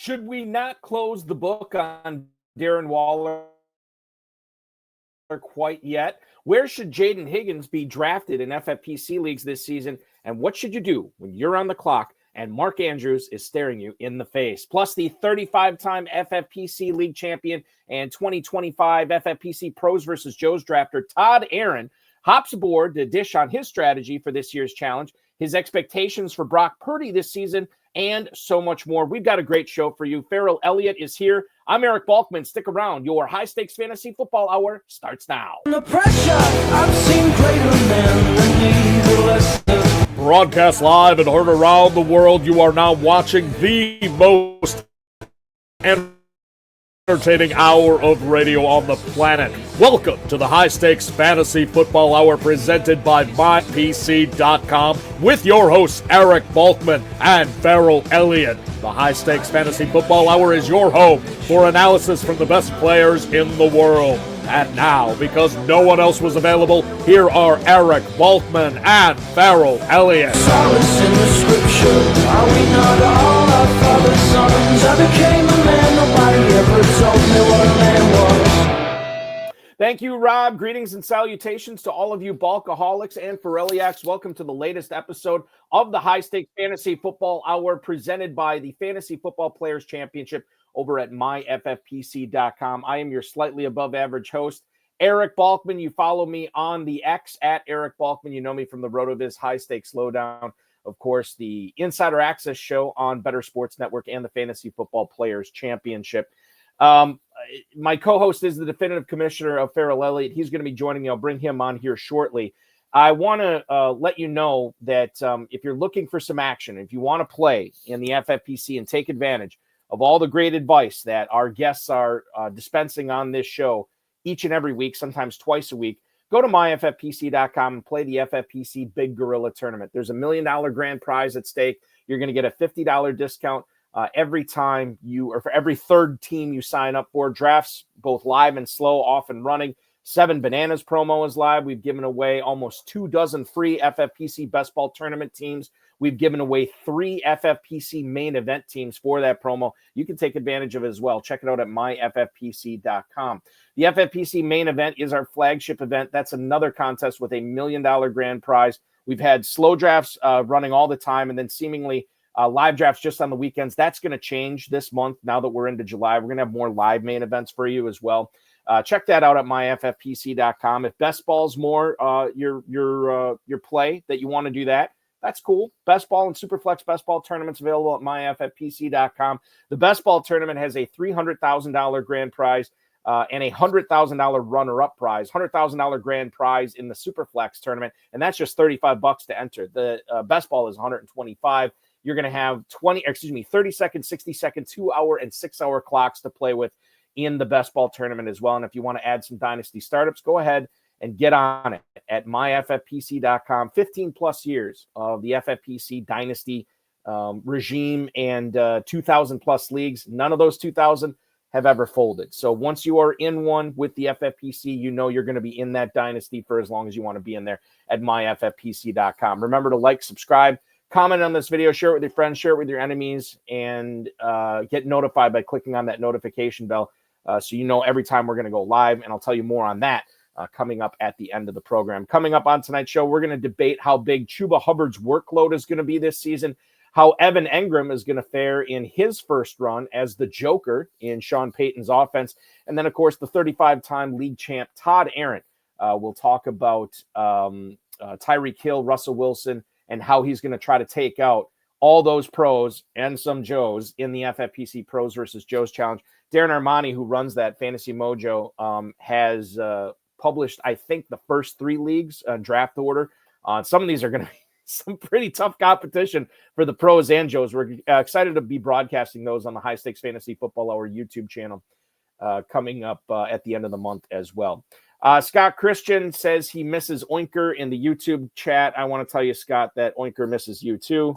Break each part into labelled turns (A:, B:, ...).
A: Should we not close the book on Darren Waller quite yet? Where should Jaden Higgins be drafted in FFPC leagues this season? And what should you do when you're on the clock and Mark Andrews is staring you in the face? Plus, the 35-time FFPC league champion and 2025 FFPC Pros versus Joe's drafter, Todd Aron, hops aboard to dish on his strategy for this year's challenge, his expectations for Brock Purdy this season, and so much more. We've got a great show for you. Ferrell Elliott is here. I'm Eric Balkman. Stick around. Your high-stakes fantasy football hour starts now.
B: The pressure, I've seen greater men than neither less.
C: Broadcast live and heard around the world, you are now watching the most entertaining hour of radio on the planet. Welcome to the High Stakes Fantasy Football Hour presented by MyPC.com with your hosts Eric Balkman and Ferrell Elliott. The High Stakes Fantasy Football Hour is your home for analysis from the best players in the world. And now, because no one else was available, here are Eric Balkman and Ferrell Elliott.
B: Solace in the scripture, are we not all our father's sons? I became a man, nobody ever told me what a man was.
A: Thank you, Rob. Greetings and salutations to all of you Balkaholics and Ferrelliacs. Welcome to the latest episode of the High Stakes Fantasy Football Hour presented by the Fantasy Football Players Championship over at myffpc.com. I am your slightly above average host, Eric Balkman. You follow me on the X at Eric Balkman. You know me from the RotoViz High Stakes Lowdown. Of course, the Insider Access show on Better Sports Network and the Fantasy Football Players Championship. My co-host is the definitive commissioner of Ferrell Elliott. He's going to be joining me. I'll bring him on here shortly. I want to let you know that if you're looking for some action, if you want to play in the FFPC and take advantage of all the great advice that our guests are dispensing on this show each and every week, sometimes twice a week, go to myffpc.com and play the FFPC Big Gorilla Tournament. There's $1 million grand prize at stake. You're going to get a $50 discount every time or for every third team you sign up for. Drafts, both live and slow, off and running. 7 Bananas promo is live. We've given away almost 24 free FFPC Best Ball Tournament teams. We've given away 3 FFPC Main Event teams for that promo. You can take advantage of it as well. Check it out at myffpc.com. The FFPC Main Event is our flagship event. That's another contest with $1 million grand prize. We've had slow drafts running all the time, and then seemingly live drafts just on the weekends. That's going to change this month now that we're into July. We're going to have more live main events for you as well. Check that out at myffpc.com. If best ball's more your play that you want to do that, that's cool. Best ball and Superflex best ball tournaments available at myffpc.com. The best ball tournament has a $300,000 grand prize and a $100,000 runner-up prize. $100,000 grand prize in the Superflex tournament, and that's just $35 to enter. The best ball is $125. You're going to have 30-second, 60-second, 2-hour, and 6-hour clocks to play with in the best ball tournament as well. And if you want to add some dynasty startups, go ahead and get on it at myffpc.com. 15-plus years of the FFPC dynasty regime and 2,000-plus leagues. None of those 2,000 have ever folded. So once you are in one with the FFPC, you know you're going to be in that dynasty for as long as you want to be in there at myffpc.com. Remember to like, subscribe, comment on this video, share it with your friends, share it with your enemies, and get notified by clicking on that notification bell so you know every time we're going to go live, and I'll tell you more on that coming up at the end of the program. Coming up on tonight's show, we're going to debate how big Chuba Hubbard's workload is going to be this season, how Evan Engram is going to fare in his first run as the Joker in Sean Payton's offense, and then, of course, the 35-time league champ Todd Aron. We'll talk about Tyreek Hill, Russell Wilson, and how he's going to try to take out all those pros and some Joes in the FFPC Pros versus Joes Challenge. Darren Armani, who runs that Fantasy Mojo, has published, I think, the first 3 leagues draft order. Some of these are going to be some pretty tough competition for the pros and Joes. We're excited to be broadcasting those on the High Stakes Fantasy Football Hour YouTube channel coming up at the end of the month as well. Scott Christian says he misses Oinker in the YouTube chat. I want to tell you, Scott, that Oinker misses you too.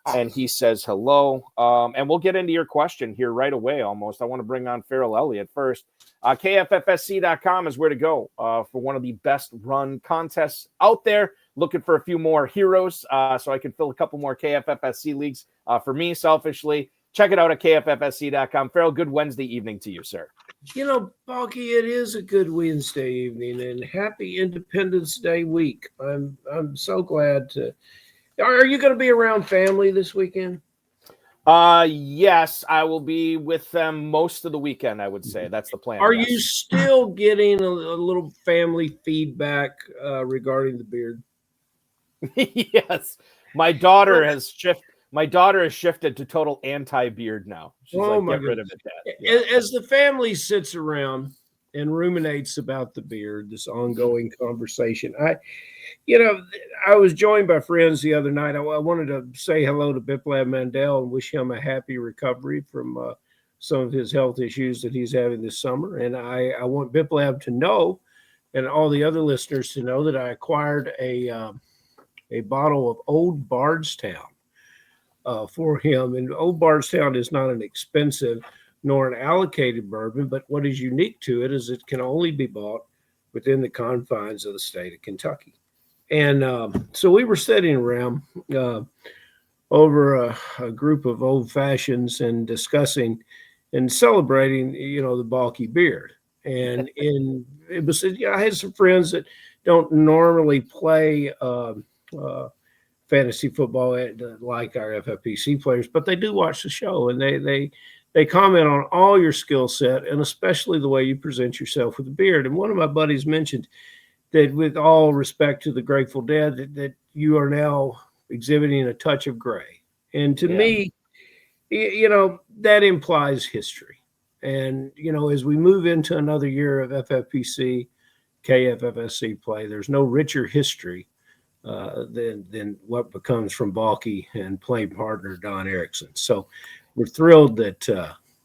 A: And he says hello. And we'll get into your question here right away almost. I want to bring on Ferrell Elliott first. KFFSC.com is where to go for one of the best run contests out there. Looking for a few more heroes so I can fill a couple more KFFSC leagues for me selfishly. Check it out at KFFSC.com. Ferrell, good Wednesday evening to you, sir.
D: Balky, it is a good Wednesday evening, and happy Independence Day week. I'm so glad to. Are you going to be around family this weekend?
A: Yes, I will be with them most of the weekend, I would say. That's the plan.
D: Are
A: yes.
D: you still getting a little family feedback regarding the beard?
A: Yes. My daughter has shifted to total anti-beard now. She's get rid of it, Dad.
D: Yeah. As the family sits around and ruminates about the beard, this ongoing conversation, I was joined by friends the other night. I wanted to say hello to Biplab Mandel and wish him a happy recovery from some of his health issues that he's having this summer. And I want Biplab to know, and all the other listeners to know, that I acquired a bottle of Old Bardstown for him. And Old Bardstown is not an expensive nor an allocated bourbon, but what is unique to it is it can only be bought within the confines of the state of Kentucky. And so we were sitting around over a group of old fashions and discussing and celebrating, the bulky beard. And it was, I had some friends that don't normally play fantasy football like our FFPC players, but they do watch the show, and they comment on all your skill set, and especially the way you present yourself with a beard. And one of my buddies mentioned that, with all respect to the Grateful Dead, that you are now exhibiting a touch of gray. And to me, that implies history. And, as we move into another year of FFPC, KFFSC play, there's no richer history than what becomes from Balky and play partner Don Erickson. So we're thrilled that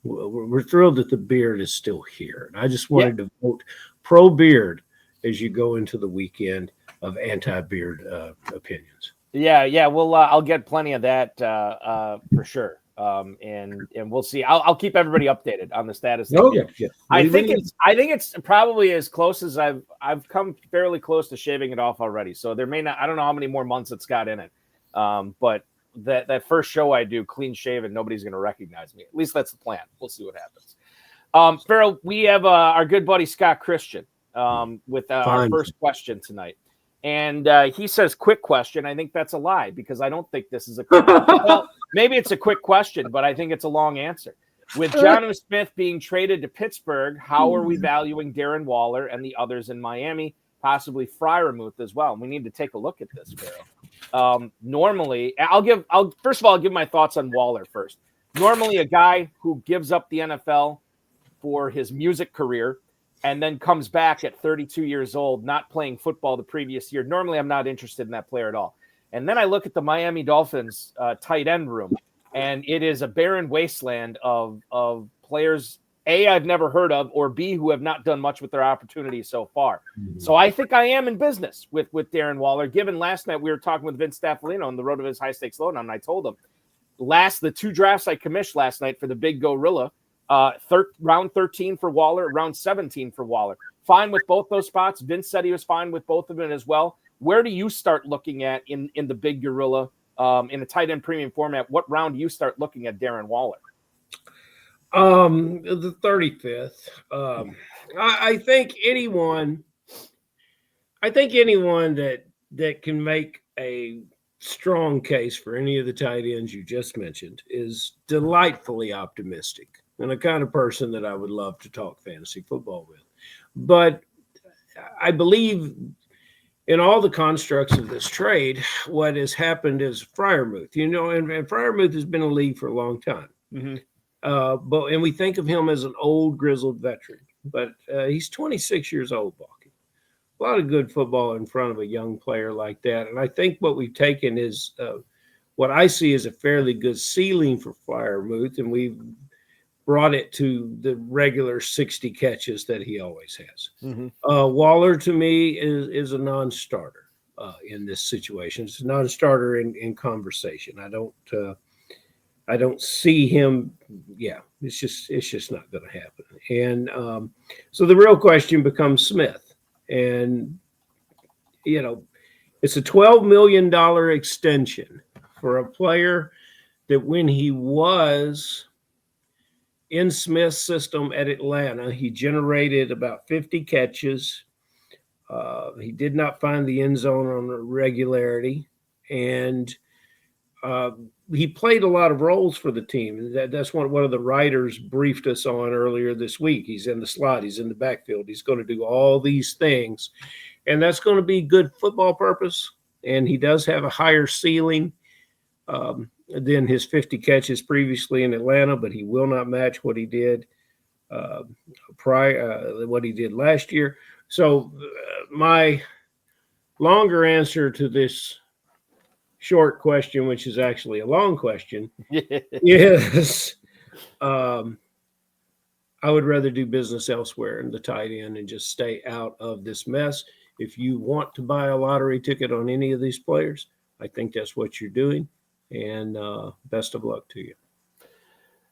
D: the beard is still here. And I just wanted to vote pro beard as you go into the weekend of anti-beard opinions.
A: Yeah. Well, I'll get plenty of that for sure. And we'll see. I'll keep everybody updated on the status.
D: Yeah.
A: I think it's probably as close as I've come fairly close to shaving it off already. So there may not. I don't know how many more months it's got in it. But that first show I do clean shaven, nobody's going to recognize me. At least that's the plan. We'll see what happens. Ferrell, we have our good buddy Scott Christian with our first question tonight. And he says, quick question. I think that's a lie, because I don't think this is a quick question. Well, maybe it's a quick question, but I think it's a long answer. With Jonnu Smith being traded to Pittsburgh, how are we valuing Darren Waller and the others in Miami, possibly Freiermuth as well? And we need to take a look at this, Ferrell. Normally, first of all, I'll give my thoughts on Waller first. Normally, a guy who gives up the NFL for his music career and then comes back at 32 years old, not playing football the previous year. Normally, I'm not interested in that player at all. And then I look at the Miami Dolphins tight end room, and it is a barren wasteland of players, A, I've never heard of, or B, who have not done much with their opportunities so far. Mm-hmm. So I think I am in business with Darren Waller. Given last night, we were talking with Vince Staffolino on the road of his high-stakes lowdown, and I told him, the two drafts I commissioned last night for the Big Gorilla, round 13 for Waller, round 17 for Waller. Fine with both those spots. Vince said he was fine with both of them as well. Where do you start looking at in the Big Gorilla in a tight end premium format? What round do you start looking at Darren Waller?
D: The 35th. I think anyone that can make a strong case for any of the tight ends you just mentioned is delightfully optimistic and the kind of person that I would love to talk fantasy football with. But I believe in all the constructs of this trade, what has happened is Freiermuth, and Freiermuth has been in the league for a long time. Mm-hmm. And we think of him as an old grizzled veteran, but he's 26 years old, Balky. A lot of good football in front of a young player like that. And I think what we've taken is what I see as a fairly good ceiling for Freiermuth, and we've brought it to the regular 60 catches that he always has. Mm-hmm. Waller, to me, is a non-starter in this situation. It's a non-starter in conversation. I don't see him. Yeah, it's just not going to happen. And so the real question becomes Smith. And, it's a $12 million extension for a player that when he was in Smith's system at Atlanta, he generated about 50 catches. He did not find the end zone on regularity, and he played a lot of roles for the team. That's what one of the writers briefed us on earlier this week. He's in the slot. He's in the backfield. He's going to do all these things, and that's going to be good football purpose. And he does have a higher ceiling than his 50 catches previously in Atlanta, but he will not match what he did what he did last year. So my longer answer to this short question, which is actually a long question, is I would rather do business elsewhere in the tight end and just stay out of this mess. If you want to buy a lottery ticket on any of these players, I think that's what you're doing. And best of luck to you.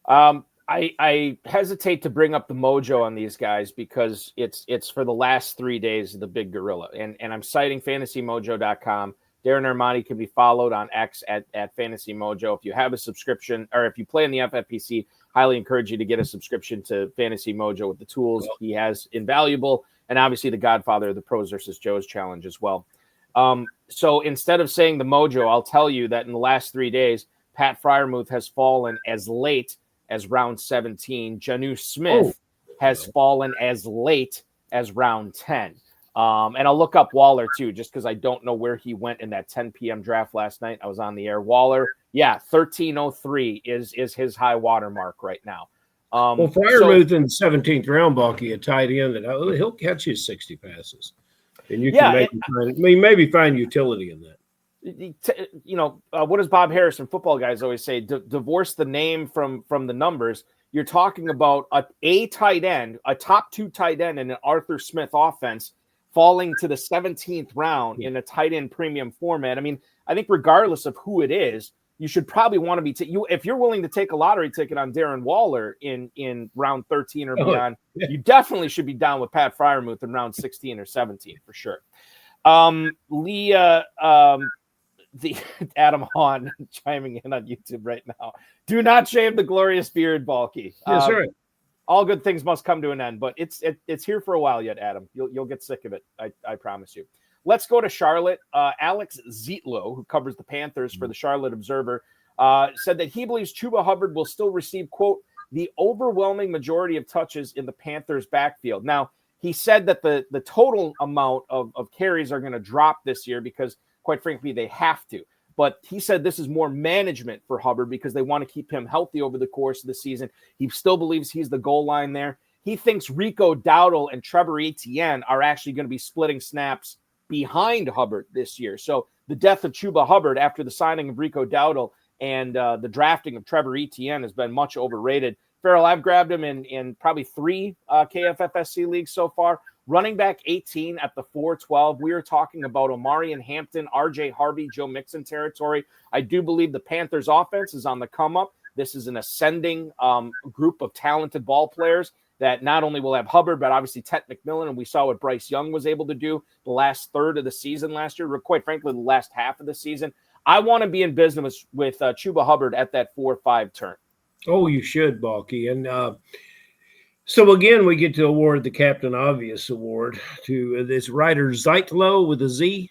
A: I hesitate to bring up the mojo on these guys because it's for the last 3 days of the Big Gorilla. And I'm citing fantasymojo.com. Darren Armani can be followed on X at Fantasy Mojo. If you have a subscription or if you play in the FFPC, highly encourage you to get a subscription to Fantasy Mojo with the tools he has invaluable. And obviously the godfather of the Pros versus Joes challenge as well. So instead of saying the mojo, I'll tell you that in the last 3 days, Pat Freiermuth has fallen as late as round 17. Jonnu Smith has fallen as late as round 10. And I'll look up Waller too, just because I don't know where he went in that 10 p.m. draft last night. I was on the air. Waller, 1303 is his high water mark right now.
D: Freiermuth in the 17th round, Balky, a tight end that he'll catch his 60 passes. And you can maybe find utility in that.
A: What does Bob Harrison, football guys, always say? Divorce the name from the numbers. You're talking about a tight end, a top 2 tight end in an Arthur Smith offense falling to the 17th round in a tight end premium format. I mean, I think regardless of who it is, you should probably want to be if you're willing to take a lottery ticket on Darren Waller in round 13 or beyond, you definitely should be down with Pat Freiermuth in round 16 or 17 for sure. The Adam Hahn chiming in on YouTube right now. Do not shave the glorious beard, Balky.
D: Yes, sir.
A: All good things must come to an end, but it's here for a while yet, Adam. You'll get sick of it. I promise you. Let's go to Charlotte. Alex Zietlow, who covers the Panthers for the Charlotte Observer, said that he believes Chuba Hubbard will still receive, quote, the overwhelming majority of touches in the Panthers backfield. Now, he said that the total amount of carries are going to drop this year because, quite frankly, they have to. But he said this is more management for Hubbard because they want to keep him healthy over the course of the season. He still believes he's the goal line there. He thinks Rico Dowdle and Trevor Etienne are actually going to be splitting snaps behind Hubbard this year. So the death of Chuba Hubbard after the signing of Rico Dowdle and the drafting of Trevor Etienne has been much overrated. Ferrell, I've grabbed him in probably 3 KFFSC leagues so far. Running back 18 at the 412. We are talking about Omarion Hampton, RJ Harvey, Joe Mixon territory. I do believe the Panthers offense is on the come up. This is an ascending group of talented ball players that not only will have Hubbard, but obviously Ted McMillan. And we saw what Bryce Young was able to do the last third of the season last year, or quite frankly, the last half of the season. I want to be in business with Chuba Hubbard at that 4-5 turn.
D: Oh, you should, Balky. And so, again, we get to award the Captain Obvious Award to this writer Zietlow with a Z.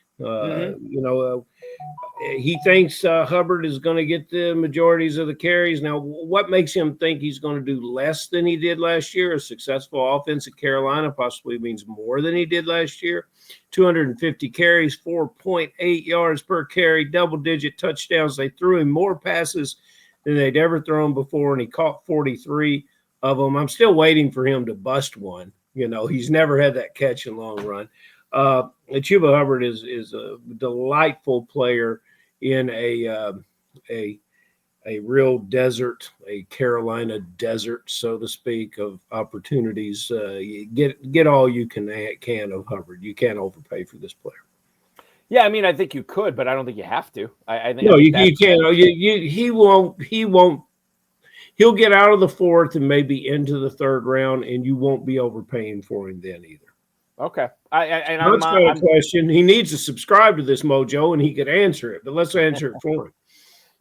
D: He thinks Hubbard is going to get the majorities of the carries. Now, what makes him think he's going to do less than he did last year? A successful offense at Carolina possibly means more than he did last year. 250 carries, 4.8 yards per carry, double-digit touchdowns. They threw him more passes than they'd ever thrown before, and he caught 43 of them. I'm still waiting for him to bust one. He's never had that catch in long run. Chuba Hubbard is a delightful player in a real desert, a Carolina desert, so to speak, of opportunities. You get all you can of Hubbard. You can't overpay for this player.
A: Yeah, I mean, I think you could, but I don't think you have to. I think
D: you can't. He won't. He'll get out of the 4th and maybe into the 3rd round, and you won't be overpaying for him then either.
A: Okay.
D: That's not a question. He needs to subscribe to this mojo, and he could answer it, but let's answer it for him.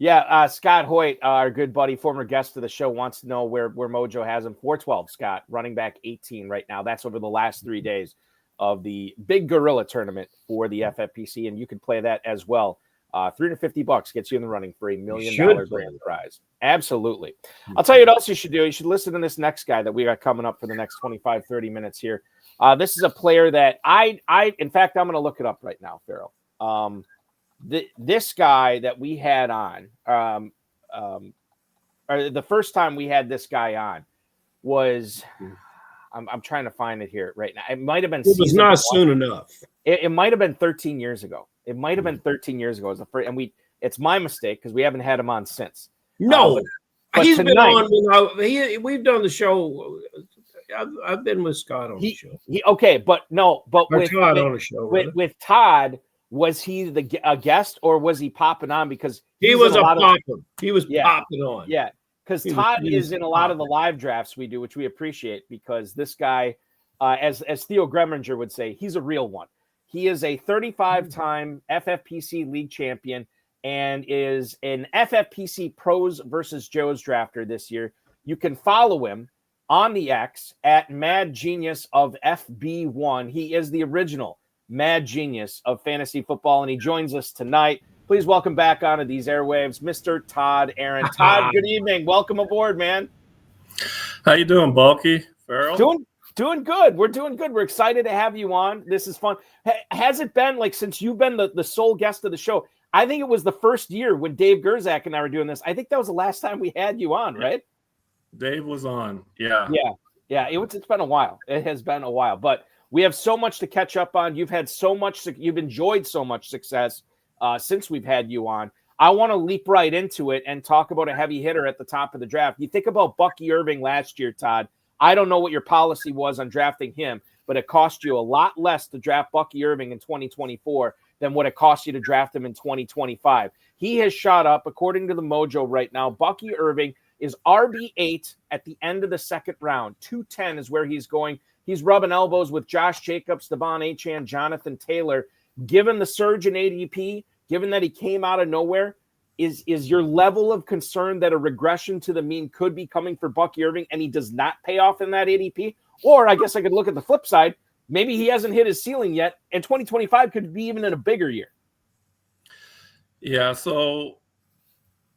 A: Yeah, Scott Hoyt, our good buddy, former guest of the show, wants to know where Mojo has him. 412, Scott, running back 18 right now. That's over the last 3 days of the Big Gorilla Tournament for the FFPC, and you can play that as well. $350 gets you in the running for $1 million grand prize. Absolutely. I'll tell you what else you should do. You should listen to this next guy that we got coming up for the next 25, 30 minutes here. This is a player that in fact, I'm going to look it up right now, Ferrell. This guy that we had on, or the first time we had this guy on was, I'm trying to find it here right now. It might have been.
D: It was not soon enough.
A: It might have been 13 years ago. It might have been 13 years ago. As the first, and it's my mistake because we haven't had him on since.
D: No,
A: but
D: he's
A: tonight,
D: been on. We've done the show. I've been with Scott on the show.
A: But with
D: Todd on the show.
A: With Todd. Was he a guest or was he popping on because
D: he was a popper? He was popping on.
A: Yeah, because Todd is in a lot of the live drafts we do, which we appreciate because this guy, as Theo Greminger would say, he's a real one. He is a 35-time FFPC league champion and is an FFPC Pros versus Joe's drafter this year. You can follow him on the X at Mad Genius of FB1. He is the original Mad Genius of fantasy football, and he joins us tonight. Please welcome back onto these airwaves, Mr. Todd Aron. Todd, good evening. Welcome aboard, man.
E: How you doing, Balky? Ferrell?
A: Doing good. We're doing good. We're excited to have you on. This is fun. Has it been, like, since you've been the sole guest of the show, I think it was the first year when Dave Gerzak and I were doing this. I think that was the last time we had you on, right?
E: Dave was on. Yeah.
A: It's been a while. It has been a while, but we have so much to catch up on. You've enjoyed so much success since we've had you on. I want to leap right into it and talk about a heavy hitter at the top of the draft. You think about Bucky Irving last year, Todd. I don't know what your policy was on drafting him, but it cost you a lot less to draft Bucky Irving in 2024 than what it cost you to draft him in 2025. He has shot up, according to the Mojo right now. Bucky Irving is RB8 at the end of the second round. 210 is where he's going. He's rubbing elbows with Josh Jacobs, Devon Achane, Jonathan Taylor. Given the surge in ADP, given that he came out of nowhere, is your level of concern that a regression to the mean could be coming for Bucky Irving and he does not pay off in that ADP? Or I guess I could look at the flip side. Maybe he hasn't hit his ceiling yet, and 2025 could be even in a bigger year.
E: Yeah, so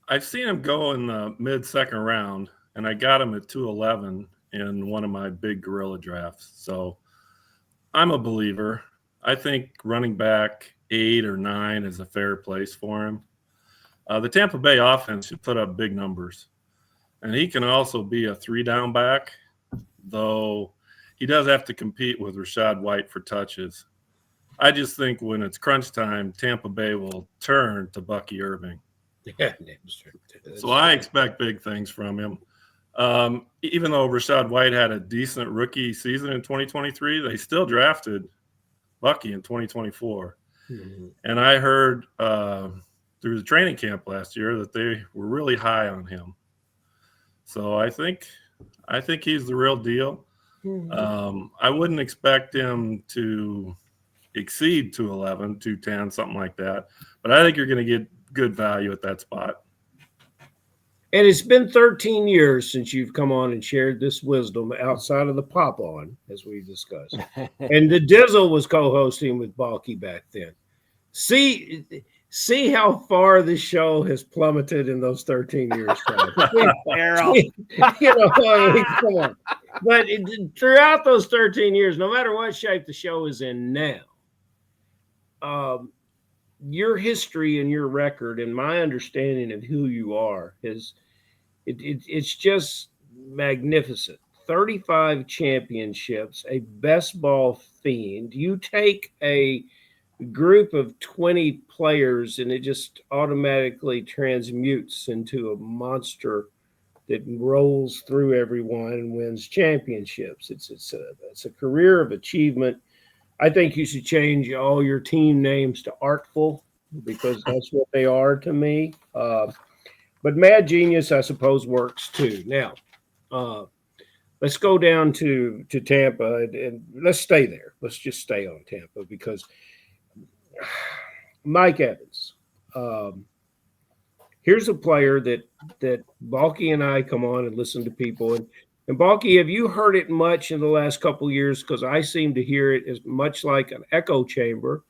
E: I've seen him go in the mid-second round, and I got him at 211 in one of my big gorilla drafts. So I'm a believer. I think running back 8 or 9 is a fair place for him. The Tampa Bay offense should put up big numbers. And he can also be a 3-down back, though he does have to compete with Rachaad White for touches. I just think when it's crunch time, Tampa Bay will turn to Bucky Irving.
D: Yeah,
E: so I expect big things from him. Even though Rachaad White had a decent rookie season in 2023, they still drafted Bucky in 2024.
D: Mm-hmm.
E: And I heard through the training camp last year that they were really high on him. So I think he's the real deal.
D: Mm-hmm.
E: I wouldn't expect him to exceed 211, 210, something like that. But I think you're going to get good value at that spot.
D: And it's been 13 years since you've come on and shared this wisdom outside of the pop-on, as we discussed. And the Dizzle was co-hosting with Balky back then. See how far this show has plummeted in those 13 years.
A: Errol.
D: Come on. But throughout those 13 years, no matter what shape the show is in now, your history and your record and my understanding of who you are it's just magnificent. 35 championships, a best ball fiend. You take a group of 20 players and it just automatically transmutes into a monster that rolls through everyone and wins championships. It's a career of achievement. I think you should change all your team names to Artful because that's what they are to me. But Mad Genius, I suppose, works too. Now, let's go down to Tampa and let's stay there. Let's just stay on Tampa because Mike Evans, here's a player that Balky and I come on and listen to people. And Balky, have you heard it much in the last couple of years? Because I seem to hear it as much like an echo chamber.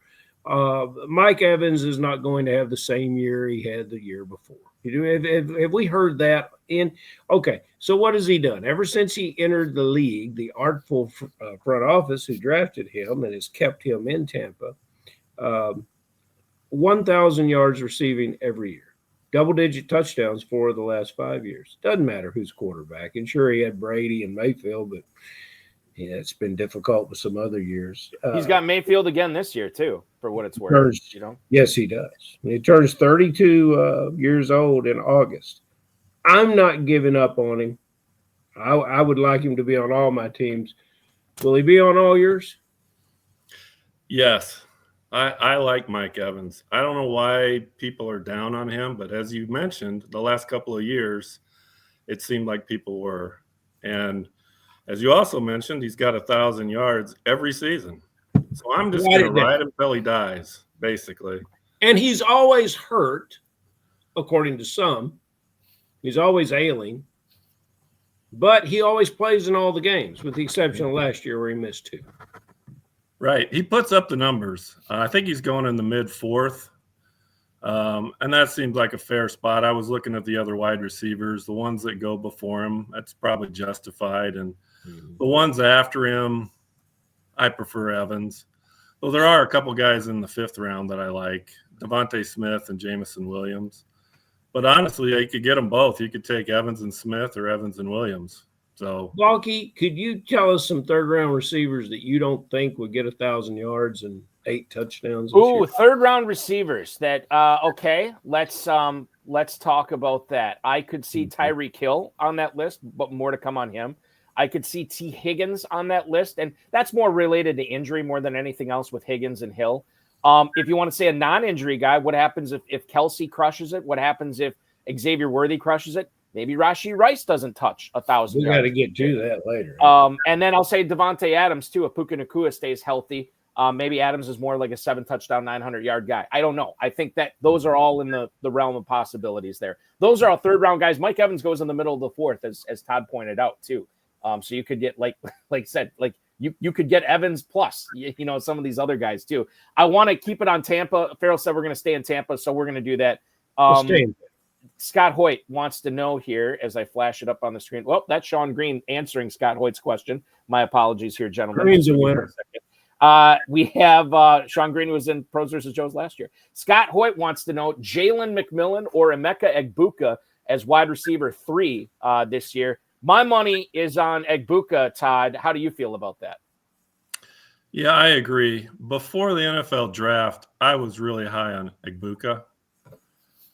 D: Mike Evans is not going to have the same year he had the year before. Have we heard that? Okay, so what has he done? Ever since he entered the league, the artful front office who drafted him and has kept him in Tampa, 1,000 yards receiving every year. Double-digit touchdowns for the last 5 years. Doesn't matter who's quarterback. And sure, he had Brady and Mayfield, but yeah, it's been difficult with some other years.
A: He's got Mayfield again this year, too, for what it's worth.
D: Yes, he does. He turns 32 years old in August. I'm not giving up on him. I would like him to be on all my teams. Will he be on all yours?
E: Yes. I like Mike Evans. I don't know why people are down on him, but as you mentioned, the last couple of years, it seemed like people were. And as you also mentioned, he's got 1,000 yards every season. So I'm just going to ride him until he dies, basically.
D: And he's always hurt, according to some. He's always ailing. But he always plays in all the games, with the exception of last year where he missed 2.
E: Right. He puts up the numbers. I think he's going in the mid-4th. And that seems like a fair spot. I was looking at the other wide receivers, the ones that go before him. That's probably justified. And the ones after him, I prefer Evans. Well, there are a couple guys in the 5th round that I like, Devontae Smith and Jamison Williams. But honestly, you could get them both. You could take Evans and Smith or Evans and Williams. So,
D: Balky, could you tell us some third-round receivers that you don't think would get 1,000 yards and 8 touchdowns?
A: Ooh, third-round receivers. That okay. Let's talk about that. I could see Tyreek Hill on that list, but more to come on him. I could see T. Higgins on that list, and that's more related to injury more than anything else with Higgins and Hill. If you want to say a non-injury guy, what happens if Kelsey crushes it? What happens if Xavier Worthy crushes it? Maybe Rashee Rice doesn't touch 1,000 yards.
D: We got to get to that later.
A: And then I'll say Devontae Adams, too, if Puka Nacua stays healthy. Maybe Adams is more like a 7-touchdown, 900-yard guy. I don't know. I think that those are all in the realm of possibilities there. Those are all third-round guys. Mike Evans goes in the middle of the 4th, as Todd pointed out, too. So you could get, like said, like you could get Evans plus, some of these other guys, too. I want to keep it on Tampa. Ferrell said we're going to stay in Tampa, so we're going to do that.
D: We'll stay in.
A: Scott Hoyt wants to know here as I flash it up on the screen. Well, that's Sean Green answering Scott Hoyt's question. My apologies here, gentlemen.
D: Green's a winner.
A: We have Sean Green, who was in Pros vs. Joes last year. Scott Hoyt wants to know Jalen McMillan or Emeka Egbuka as wide receiver 3 this year. My money is on Egbuka, Todd. How do you feel about that?
E: Yeah, I agree. Before the NFL draft, I was really high on Egbuka.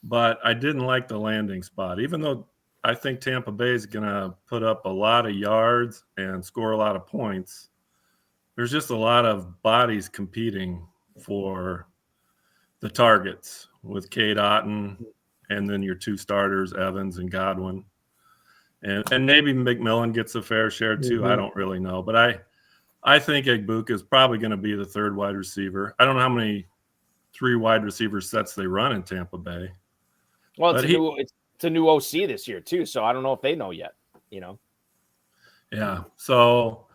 E: But I didn't like the landing spot, even though I think Tampa Bay is going to put up a lot of yards and score a lot of points. There's just a lot of bodies competing for the targets with Cade Otton and then your 2 starters, Evans and Godwin. And maybe McMillan gets a fair share too. I don't really know. But I think Egbuka is probably going to be the 3rd wide receiver. I don't know how many 3 wide receiver sets they run in Tampa Bay.
A: Well, it's a new OC this year, too, so I don't know if they know yet,
E: Yeah, so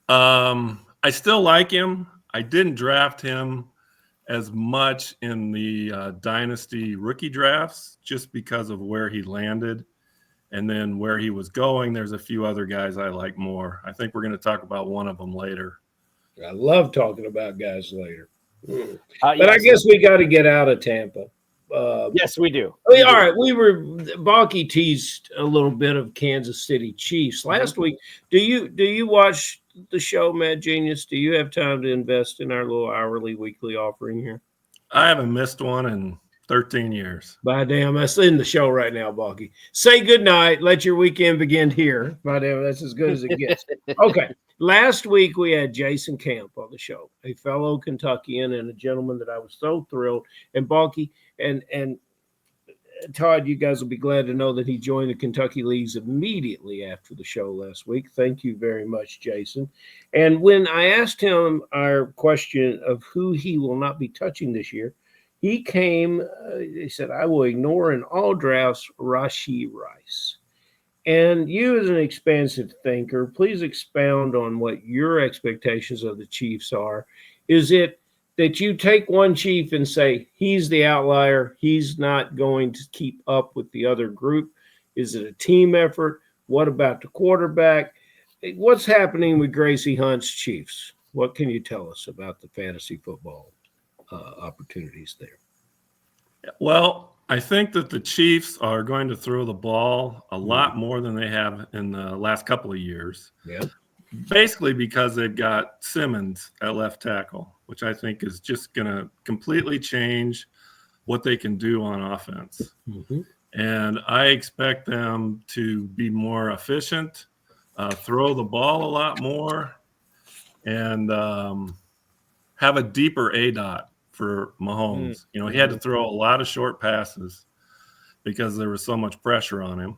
E: I still like him. I didn't draft him as much in the Dynasty rookie drafts just because of where he landed and then where he was going. There's a few other guys I like more. I think we're going to talk about one of them later.
D: I love talking about guys later. But I guess we got to get out of Tampa.
A: Yes, we do.
D: All right, Balky teased a little bit of Kansas City Chiefs last week. Do you watch the show Mad Genius? Do you have time to invest in our little hourly weekly offering here?
E: I haven't missed one in 13 years.
D: By damn, that's in the show right now, Balky. Say good night. Let your weekend begin here. By damn, that's as good as it gets. Okay. Last week we had Jason Camp on the show, a fellow Kentuckian and a gentleman that I was so thrilled. And Balky and Todd, you guys will be glad to know that he joined the Kentucky Leagues immediately after the show last week. Thank you very much, Jason. And when I asked him our question of who he will not be touching this year, He came, he said, I will ignore in all drafts Rashee Rice. And you, as an expansive thinker, please expound on what your expectations of the Chiefs are. Is it that you take one Chief and say, he's the outlier, he's not going to keep up with the other group? Is it a team effort? What about the quarterback? What's happening with Gracie Hunt's Chiefs? What can you tell us about the fantasy football opportunities there?
E: Well, I think that the Chiefs are going to throw the ball a lot more than they have in the last couple of years.
D: Yeah.
E: Basically because they've got Simmons at left tackle, which I think is just going to completely change what they can do on offense.
D: Mm-hmm.
E: And I expect them to be more efficient, throw the ball a lot more, and have a deeper A-dot for Mahomes. You know, he had to throw a lot of short passes because there was so much pressure on him.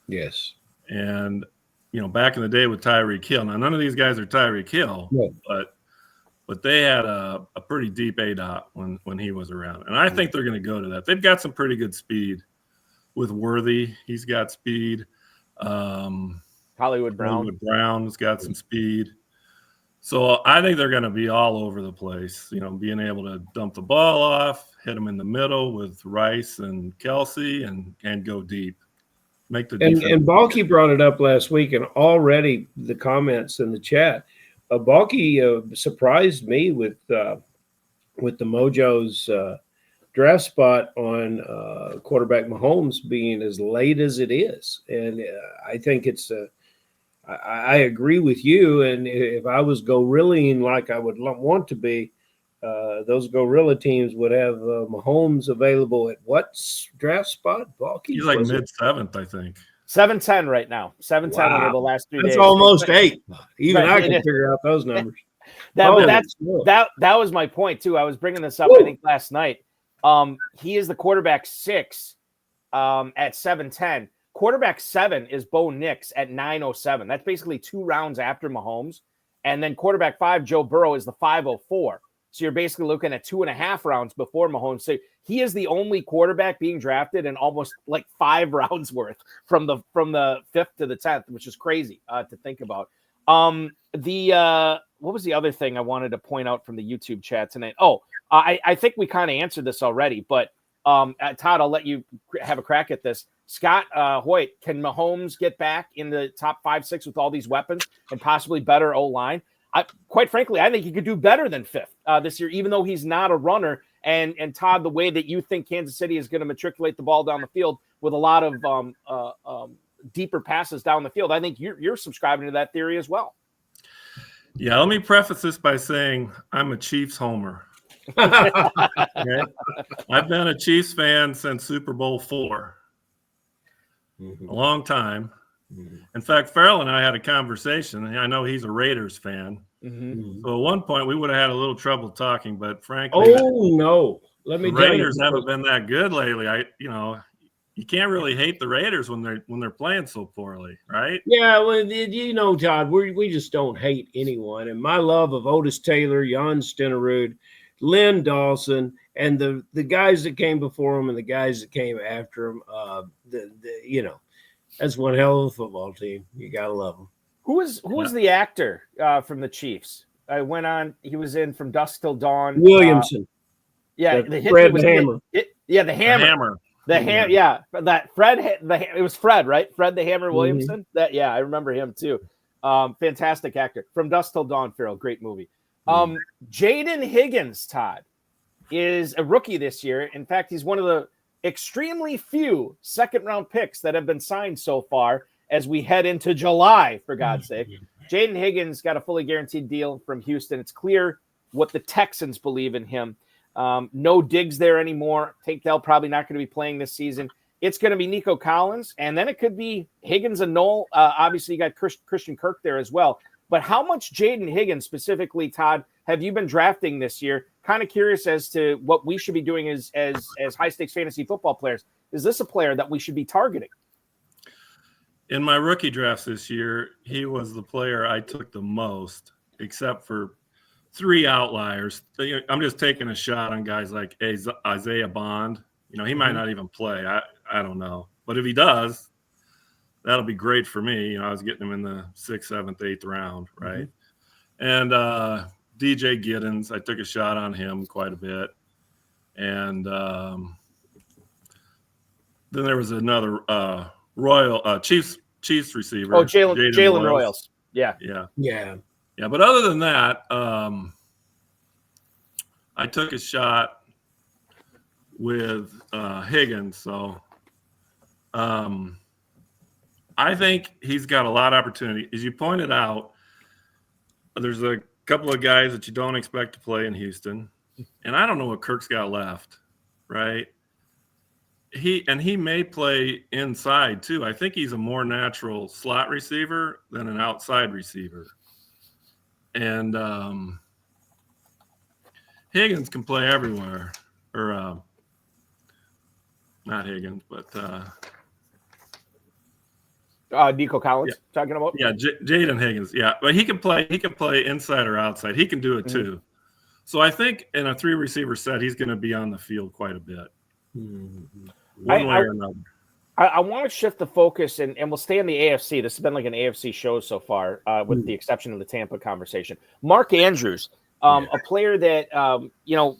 D: Yes.
E: And, you know, back in the day with Tyreek Hill, now none of these guys are Tyreek Hill,
D: No.
E: but they had a pretty deep A-dot when he was around. And I think they're going to go to that. They've got some pretty good speed with Worthy. He's got speed.
A: Hollywood
E: Brown's got some speed. So I think they're going to be all over the place, you know, being able to dump the ball off, hit them in the middle with Rice and Kelsey and go deep. Make the defense.
D: And Balky brought it up last week, and already the comments in the chat. Balky surprised me with the Mojo's draft spot on quarterback Mahomes being as late as it is. And I think it's I agree with you. And if I was Gorillian like I would want to be, those Gorilla teams would have Mahomes available at what draft spot? Balky?
E: He's like mid-7th, I think.
A: 7-10 right now. 7-10
D: Wow.
A: over the last 3 days.
D: That's almost 8. Even
A: Right,
D: I can figure out those numbers.
A: That was my point too. I was bringing this up, I think, last night. He is the quarterback 6 at 7-10. Quarterback 7 is Bo Nix at 907. That's basically 2 rounds after Mahomes. And then quarterback 5, Joe Burrow, is the 504. So you're basically looking at 2.5 rounds before Mahomes. So he is the only quarterback being drafted in almost like 5 rounds worth from the 5th to the 10th, which is crazy to think about. What was the other thing I wanted to point out from the YouTube chat tonight? I think we kind of answered this already, but Todd, I'll let you have a crack at this. Scott Hoyt, can Mahomes get back in the top 5-6 with all these weapons and possibly better O-line? Quite frankly, I think he could do better than 5th this year, even though he's not a runner. And Todd, the way that you think Kansas City is going to matriculate the ball down the field with a lot of deeper passes down the field, I think you're subscribing to that theory as well.
E: Yeah, let me preface this by saying I'm a Chiefs homer. Okay? I've been a Chiefs fan since Super Bowl 4. A long time. In fact, Ferrell and I had a conversation. I know he's a Raiders fan. So at one point we would have had a little trouble talking, but frankly,
D: let me
E: the
D: tell you,
E: Raiders haven't been that good lately. You can't really hate the Raiders when they're playing so poorly, right?
D: Yeah, well, Todd, we just don't hate anyone. And my love of Otis Taylor, Jan Stenerud, Lynn Dawson, and the guys that came before him and the guys that came after him, that's one hell of a football team. You gotta love them.
A: Who was the actor from the Chiefs? I went on. He was in From Dusk Till Dawn.
D: Williamson.
A: Fred the Hammer. The
E: Hammer.
A: It was Fred, right? Fred the Hammer Williamson. I remember him too. Fantastic actor. From Dusk Till Dawn, Ferrell, great movie. Jaden Higgins, Todd, is a rookie this year. In fact, he's one of the extremely few second-round picks that have been signed so far as we head into July, for God's sake. Jaden Higgins got a fully guaranteed deal from Houston. It's clear what the Texans believe in him. No Diggs there anymore. Tank Dell probably not going to be playing this season. It's going to be Nico Collins, and then it could be Higgins and Knoll. Obviously, you got Christian Kirk there as well. But how much Jaden Higgins specifically, Todd, have you been drafting this year? Kind of curious as to what we should be doing as high-stakes fantasy football players. Is this a player that we should be targeting?
E: In my rookie drafts this year, he was the player I took the most, except for three outliers. I'm just taking a shot on guys like Isaiah Bond. He might not even play. I don't know. But if he does, that'll be great for me. I was getting him in the 6th, 7th, 8th round, right? And DJ Giddens, I took a shot on him quite a bit. And then there was another Chiefs receiver.
A: Oh, Jalen Royals. Yeah.
E: But other than that, I took a shot with Higgins. So I think he's got a lot of opportunity. As you pointed out, there's a couple of guys that you don't expect to play in Houston. And I don't know what Kirk's got left, right? He may play inside too. I think he's a more natural slot receiver than an outside receiver. And Higgins can play everywhere. Or not Higgins, but
A: Nico Collins talking about?
E: Yeah, Jaden Higgins. Yeah, but he can play inside or outside. He can do it too. So I think in a 3-receiver set, he's going to be on the field quite a bit. One way or another.
A: I want to shift the focus, and we'll stay in the AFC. This has been like an AFC show so far, with the exception of the Tampa conversation. Mark Andrews, a player that,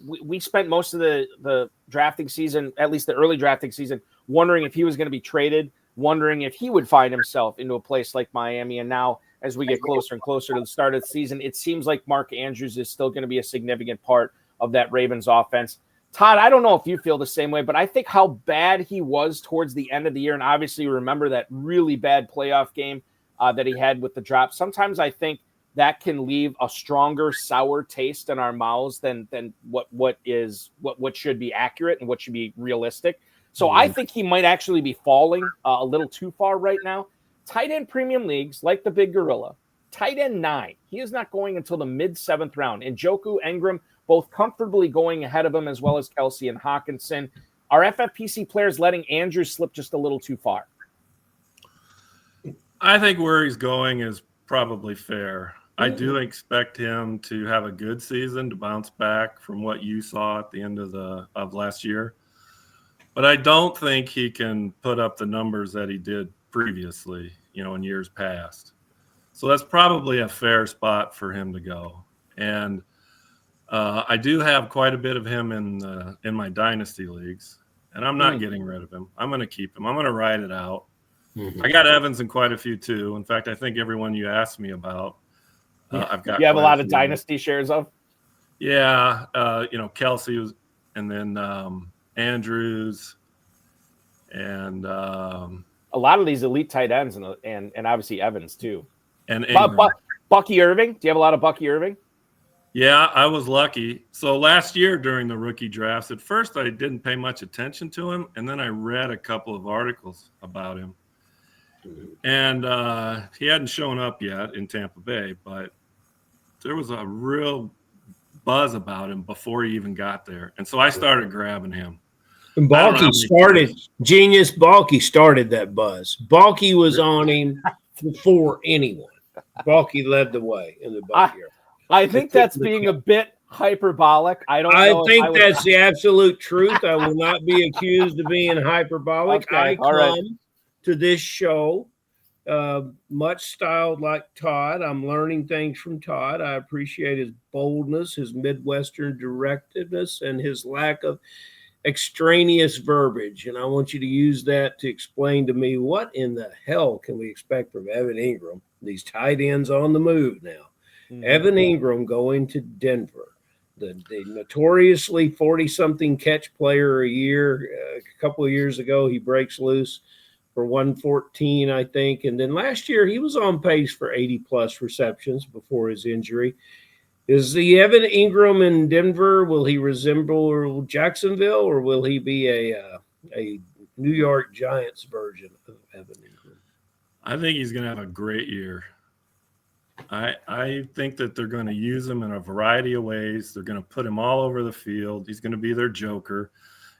A: we spent most of the drafting season, at least the early drafting season, wondering if he was going to be traded, wondering if he would find himself into a place like Miami. And now, as we get closer and closer to the start of the season, it seems like Mark Andrews is still going to be a significant part of that Ravens offense. Todd, I don't know if you feel the same way, but I think how bad he was towards the end of the year, and obviously you remember that really bad playoff game that he had with the drop. Sometimes I think that can leave a stronger sour taste in our mouths than what should be accurate and what should be realistic. So I think he might actually be falling a little too far right now. Tight end premium leagues like the Big Gorilla, tight end 9. He is not going until the mid-7th round. And Njoku, Engram, both comfortably going ahead of him, as well as Kelsey and Hawkinson. Are FFPC players letting Andrews slip just a little too far? I think where he's going is probably fair. I do expect him to have a good season, to bounce back from what you saw at the end of last year. But I don't think he can put up the numbers that he did previously, in years past. So that's probably a fair spot for him to go. And I do have quite a bit of him in my dynasty leagues, and I'm not getting rid of him. I'm going to keep him. I'm going to ride it out. I got Evans in quite a few too. In fact, I think everyone you asked me about, I've got. You have a lot of dynasty shares of?
E: Yeah, Kelsey was, and then Andrews, and
A: a lot of these elite tight ends, and obviously Evans too.
E: And
A: Bucky Irving. Do you have a lot of Bucky Irving?
E: Yeah, I was lucky. So last year during the rookie drafts, at first I didn't pay much attention to him, and then I read a couple of articles about him. And he hadn't shown up yet in Tampa Bay, but there was a real buzz about him before he even got there. And so I started grabbing him.
D: And Balky started that buzz. Balky was on him before anyone. Balky led the way in the Bucky.
A: I think that's being a bit hyperbolic. I
D: think that's the absolute truth. I will not be accused of being hyperbolic.
A: Okay,
D: I come to this show much styled like Todd. I'm learning things from Todd. I appreciate his boldness, his Midwestern directness, and his lack of extraneous verbiage. And I want you to use that to explain to me what in the hell can we expect from Evan Ingram, these tight ends on the move now. Evan Ingram going to Denver, the notoriously 40-something catch player a year. A couple of years ago, he breaks loose for 114, I think. And then last year, he was on pace for 80-plus receptions before his injury. Is the Evan Ingram in Denver, will he resemble Jacksonville, or will he be a New York Giants version of Evan Ingram?
E: I think he's going to have a great year. I think that they're going to use him in a variety of ways. They're going to put him all over the field. He's going to be their joker.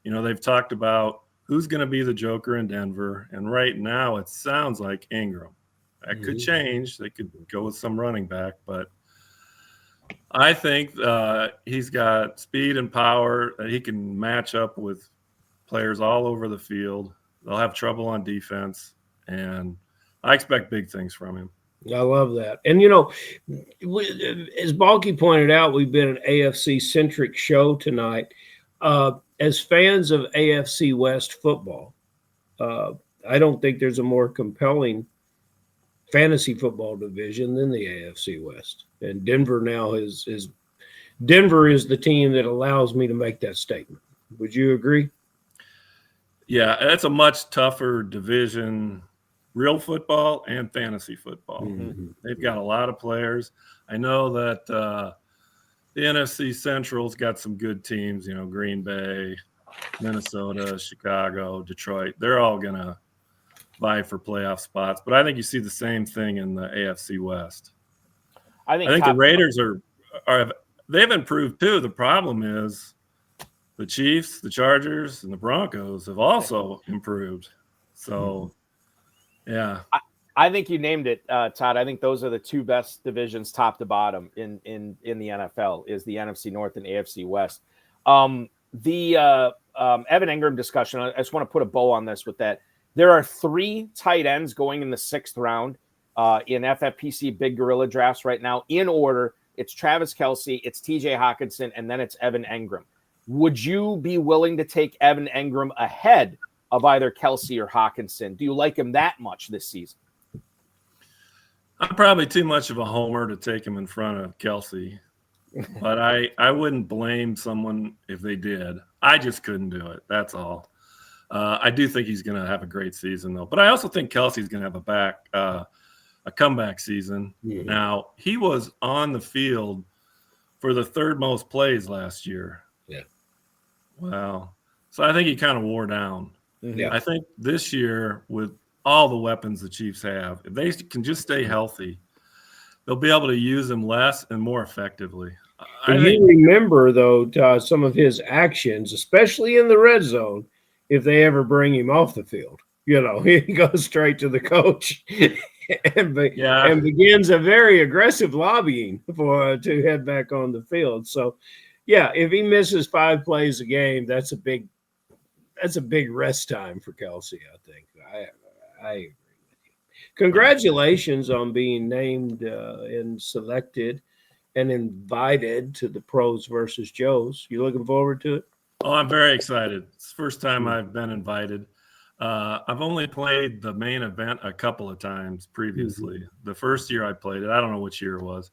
E: They've talked about who's going to be the joker in Denver. And right now it sounds like Ingram. That could change. They could go with some running back, but I think he's got speed and power. He can match up with players all over the field. They'll have trouble on defense, and I expect big things from him.
D: I love that. And, as Balky pointed out, we've been an AFC-centric show tonight. As fans of AFC West football, I don't think there's a more compelling fantasy football division than the AFC West. And Denver now Denver is the team that allows me to make that statement. Would you agree?
E: Yeah, that's a much tougher division, real football and fantasy football.
D: Mm-hmm.
E: They've got a lot of players. I know that the NFC Central's got some good teams, Green Bay, Minnesota, Chicago, Detroit. They're all going to vie for playoff spots. But I think you see the same thing in the AFC West. I think the Raiders they've improved too. The problem is the Chiefs, the Chargers, and the Broncos have also improved. So, yeah.
A: I think you named it, Todd. I think those are the two best divisions, top to bottom, in the NFL, is the NFC North and AFC West. The Evan Engram discussion, I just want to put a bow on this with that. There are 3 tight ends going in the 6th round in FFPC Big Gorilla drafts right now. In order, it's Travis Kelce, it's TJ Hawkinson, and then it's Evan Engram. Would you be willing to take Evan Engram ahead of either Kelce or Hawkinson? Do you like him that much this season?
E: I'm probably too much of a homer to take him in front of Kelce, but I wouldn't blame someone if they did. I just couldn't do it. That's all. I do think he's going to have a great season, though. But I also think Kelce's going to have a comeback season. Mm-hmm. Now, he was on the field for the 3rd most plays last year.
D: Yeah.
E: Wow. So I think he kind of wore down.
D: Yeah.
E: I think this year, with all the weapons the Chiefs have, if they can just stay healthy, they'll be able to use him less and more effectively.
D: You remember, though, some of his actions, especially in the red zone, if they ever bring him off the field. He goes straight to the coach and begins a very aggressive lobbying to head back on the field. So, yeah, if he misses 5 plays a game, that's a big rest time for Kelce, I think. I agree with you. Congratulations on being named and selected and invited to the Pros versus Joes. You looking forward to it?
E: Oh, I'm very excited. It's the first time I've been invited. I've only played the main event a couple of times previously. Mm-hmm. The first year I played it, I don't know which year it was.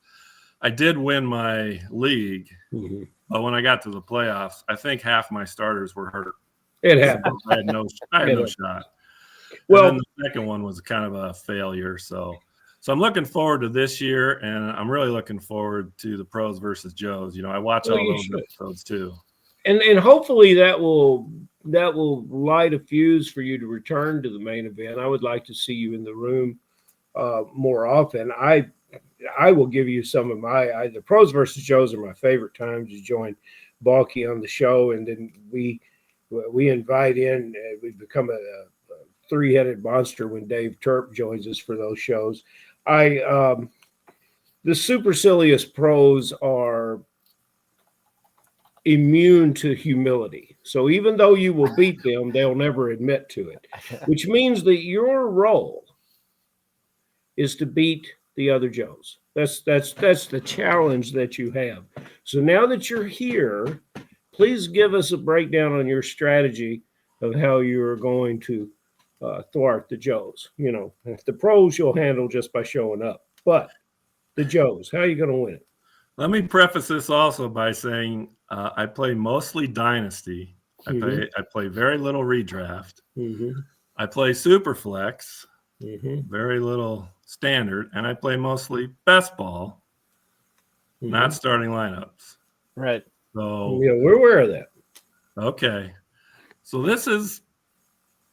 E: I did win my league, but when I got to the playoffs, I think half my starters were hurt.
D: It happened.
E: I had no shot.
D: Well,
E: and then the second one was kind of a failure. So I'm looking forward to this year, and I'm really looking forward to the Pros versus Joes. I watch all those episodes too.
D: And hopefully that will light a fuse for you to return to the main event. I would like to see you in the room more often. I will give you some of the Pros versus Joes are my favorite times to join Balky on the show, and then we invite in. We become a 3-headed monster when Dave Turp joins us for those shows. The supercilious Pros are immune to humility. So even though you will beat them, they'll never admit to it, which means that your role is to beat the other Joes. That's the challenge that you have. So now that you're here, please give us a breakdown on your strategy of how you are going to thwart the Joes. If the Pros you'll handle just by showing up, but the Joes, how are you going to win it?
E: Let me preface this also by saying I play mostly Dynasty. I play very little redraft.
D: Mm-hmm.
E: I play Superflex,
D: mm-hmm.
E: very little standard, and I play mostly best ball, not starting lineups.
A: Right.
E: So
D: yeah, we're aware of that.
E: Okay. So this is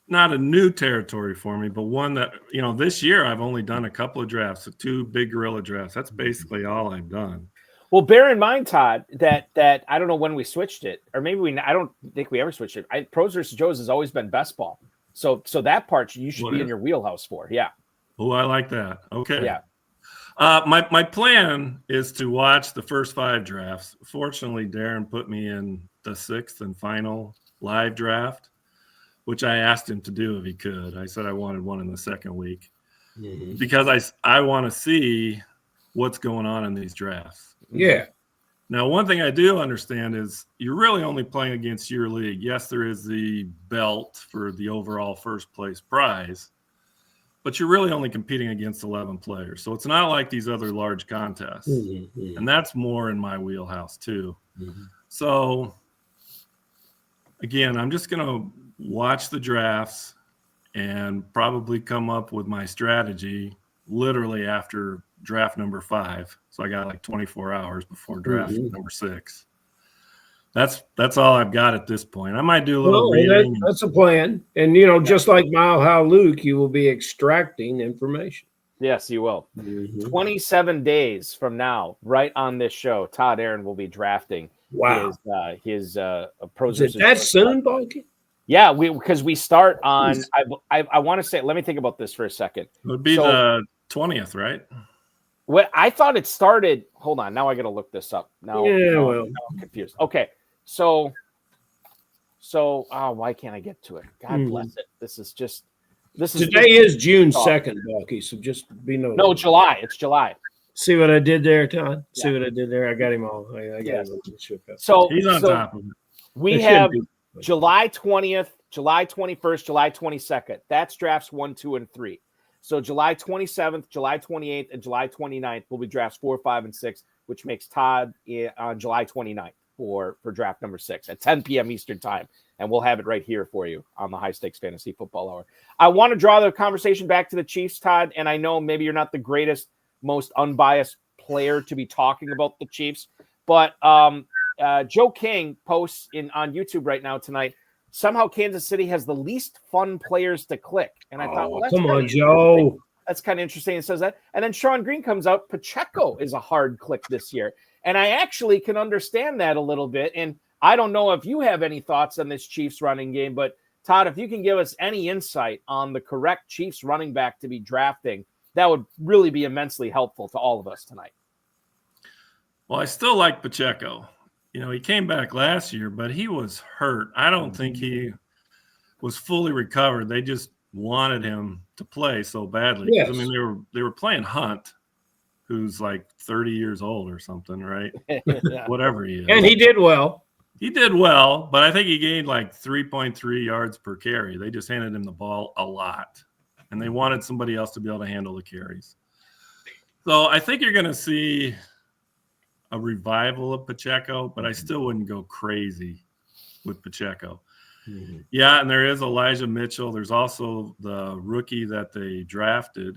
E: not a new territory for me, but one that, this year I've only done a couple of drafts, 2 Big Gorilla drafts. That's basically all I've done.
A: Well, bear in mind, Todd, that I don't know when we switched it, or maybe I don't think we ever switched it. Pros versus Joes has always been best ball. So that part you should be in your wheelhouse for. Yeah.
E: Oh, I like that. Okay.
A: Yeah.
E: My plan is to watch the first 5 drafts. Fortunately, Darren put me in the 6th and final live draft, which I asked him to do if he could. I said I wanted one in the second week because I want to see what's going on in these drafts.
D: Yeah.
E: Now, one thing I do understand is you're really only playing against your league. Yes, there is the belt for the overall first place prize, but you're really only competing against 11 players. So it's not like these other large contests. And that's more in my wheelhouse too. So again, I'm just going to watch the drafts and probably come up with my strategy literally after draft number 5. So I got like 24 hours before draft number 6. That's all I've got at this point. I might do a little reading.
D: That's a plan. And, just like Mile High Luke, you will be extracting information.
A: Yes, you will. 27 days from now, right on this show, Todd Aron will be drafting his pros.
D: Is it that soon, Balky?
A: Yeah, because we start on. I want to say. Let me think about this for a second.
E: It would be the 20th, right?
A: Well, I thought it started. Hold on, now I got to look this up. Now I'm confused. Okay, so why can't I get to it? God bless it. Today
D: is June 2nd, Balky. So just be noted.
A: No, July. It's July.
D: See what I did there, Todd? See what I did there? I got him all. I got him.
A: So
E: he's on top of it.
A: We have July 20th, July 21st, July 22nd. That's drafts 1, 2, and 3. So July 27th, July 28th, and July 29th will be drafts 4, 5, and 6, which makes Todd on July 29th for draft number 6 at 10 p.m. Eastern time. And we'll have it right here for you on the High Stakes Fantasy Football Hour. I want to draw the conversation back to the Chiefs, Todd, and I know maybe you're not the greatest, most unbiased player to be talking about the Chiefs, but Joe King posts on YouTube right now tonight, somehow Kansas City has the least fun players to click. And I thought, well, that's
D: come on, Joe.
A: That's kind of interesting. It says that. And then Sean Green comes out. Pacheco is a hard click this year. And I actually can understand that a little bit. And I don't know if you have any thoughts on this Chiefs running game, but Todd, if you can give us any insight on the correct Chiefs running back to be drafting, that would really be immensely helpful to all of us tonight.
E: Well, I still like Pacheco. He came back last year, but he was hurt. I don't think he was fully recovered. They just wanted him to play so badly.
D: Yes.
E: I mean, they were playing Hunt, who's like 30 years old or something, right? Whatever he is.
D: And he did well.
E: He did well, but I think he gained like 3.3 yards per carry. They just handed him the ball a lot, and they wanted somebody else to be able to handle the carries. So I think you're going to see a revival of Pacheco, but I still wouldn't go crazy with Pacheco. Yeah, and there is Elijah Mitchell. There's also the rookie that they drafted,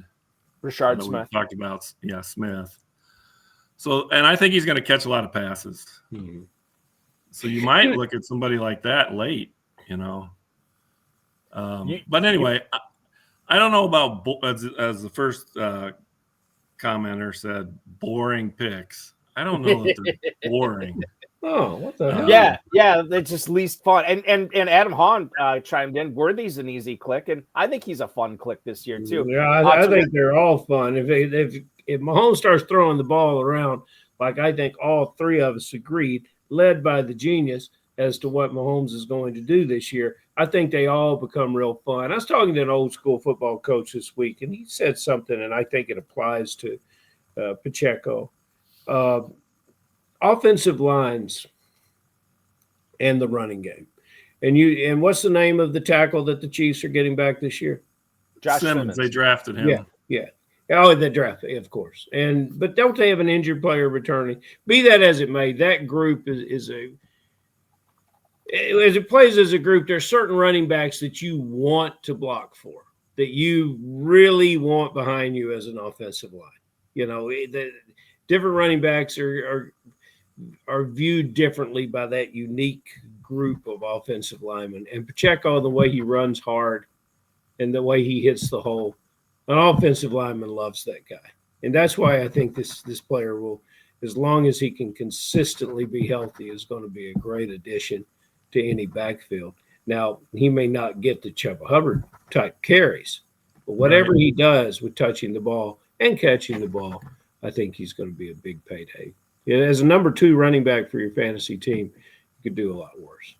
A: Rashard Smith.
E: We talked about, Smith. So, and I think he's going to catch a lot of passes. So you might look at somebody like that late, But anyway, I don't know about, as the first commenter said, boring picks. I don't know if they're boring.
D: Oh, what the hell?
A: Yeah, it's just least fun. And Adam Hahn chimed in. Worthy's an easy click, and I think he's a fun click this year too.
D: Yeah, I think they're all fun. If Mahomes starts throwing the ball around, like I think all three of us agreed, led by the genius as to what Mahomes is going to do this year, I think they all become real fun. I was talking to an old school football coach this week, and he said something, and I think it applies to Pacheco. Offensive lines and the running game. And what's the name of the tackle that the Chiefs are getting back this year?
A: Josh
E: Simmons. They drafted him.
D: Yeah. Oh, they drafted, of course. But don't they have an injured player returning? Be that as it may, that group as it plays as a group, there's certain running backs that you want to block for, that you really want behind you as an offensive line. The different running backs are viewed differently by that unique group of offensive linemen. And Pacheco, the way he runs hard and the way he hits the hole, an offensive lineman loves that guy. And that's why I think this player will, as long as he can consistently be healthy, is going to be a great addition to any backfield. Now, he may not get the Chuba Hubbard type carries, but whatever he does with touching the ball and catching the ball, I think he's going to be a big payday. Yeah, as a number 2 running back for your fantasy team, you could do a lot worse.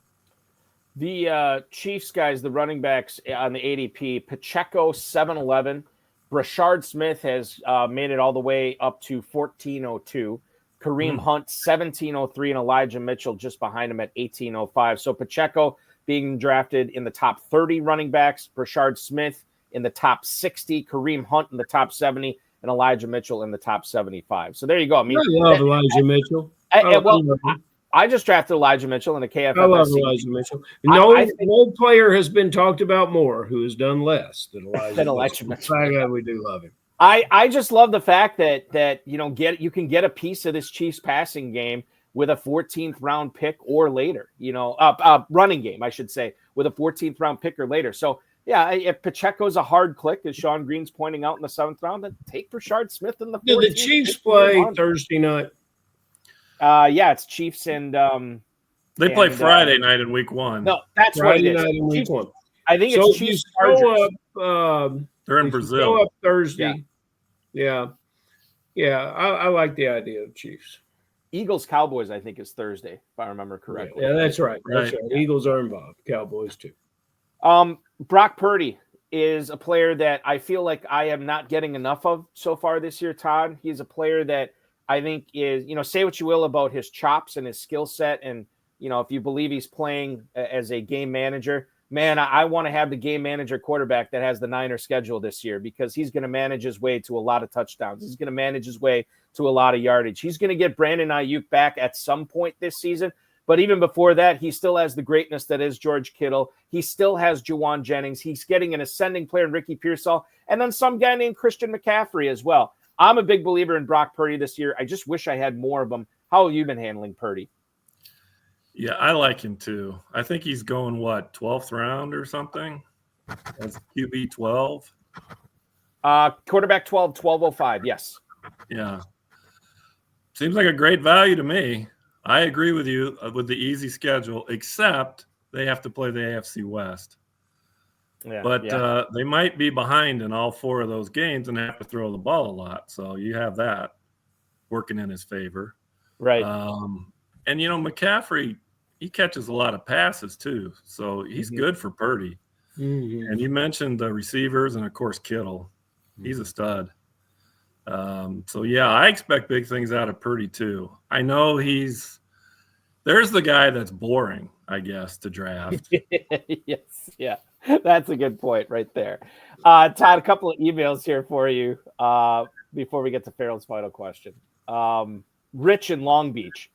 A: The Chiefs guys, the running backs on the ADP, Pacheco 711. Brashard Smith has made it all the way up to 1402. Kareem Hunt 1703, and Elijah Mitchell just behind him at 1805. So Pacheco being drafted in the top 30 running backs, Brashard Smith in the top 60, Kareem Hunt in the top 70, and Elijah Mitchell in the top 75. So there you go. I mean,
D: I love Elijah Mitchell.
A: I just drafted Elijah Mitchell in the KFFSC.
D: I love Elijah Mitchell. No player has been talked about more who has done less than Elijah Mitchell. We do love him.
A: I just love the fact that you can get a piece of this Chiefs passing game with a 14th round pick or later. Running game, I should say, with a 14th round pick or later. So yeah, if Pacheco's a hard click, as Sean Green's pointing out in the 7th round, then take Brashard Smith in the 14th.
D: Do the Chiefs play Thursday night?
A: Yeah, it's Chiefs and
E: they play Friday night in week 1.
A: No, that's
D: Friday
A: what it is.
D: Night in week 1.
A: I think it's Chiefs.
E: They're in Brazil.
D: Go up Thursday. Yeah. I like the idea of Chiefs.
A: Eagles Cowboys, I think, is Thursday, if I remember correctly.
D: Yeah, that's right. That's right. Eagles are involved. Cowboys too.
A: Brock Purdy is a player that I feel like I am not getting enough of so far this year, Todd. He's a player that I think is, say what you will about his chops and his skill set. And, if you believe he's playing as a game manager, man, I want to have the game manager quarterback that has the Niners schedule this year, because he's going to manage his way to a lot of touchdowns. He's going to manage his way to a lot of yardage. He's going to get Brandon Ayuk back at some point this season. But even before that, he still has the greatness that is George Kittle. He still has Juwan Jennings. He's getting an ascending player in Ricky Pearsall, and then some guy named Christian McCaffrey as well. I'm a big believer in Brock Purdy this year. I just wish I had more of him. How have you been handling Purdy?
E: Yeah, I like him too. I think he's going, 12th round or something? As QB 12?
A: Quarterback 1205, yes.
E: Yeah. Seems like a great value to me. I agree with you with the easy schedule, except they have to play the AFC West.
A: Yeah,
E: but they might be behind in all 4 of those games and have to throw the ball a lot. So you have that working in his favor.
A: Right.
E: And, McCaffrey, he catches a lot of passes too. So he's good for Purdy. Mm-hmm. And you mentioned the receivers and, of course, Kittle. He's a stud. So, yeah, I expect big things out of Purdy too. I know there's the guy that's boring, I guess, to draft.
A: Yes, yeah. That's a good point right there. Todd, a couple of emails here for you before we get to Ferrell's final question. Rich in Long Beach.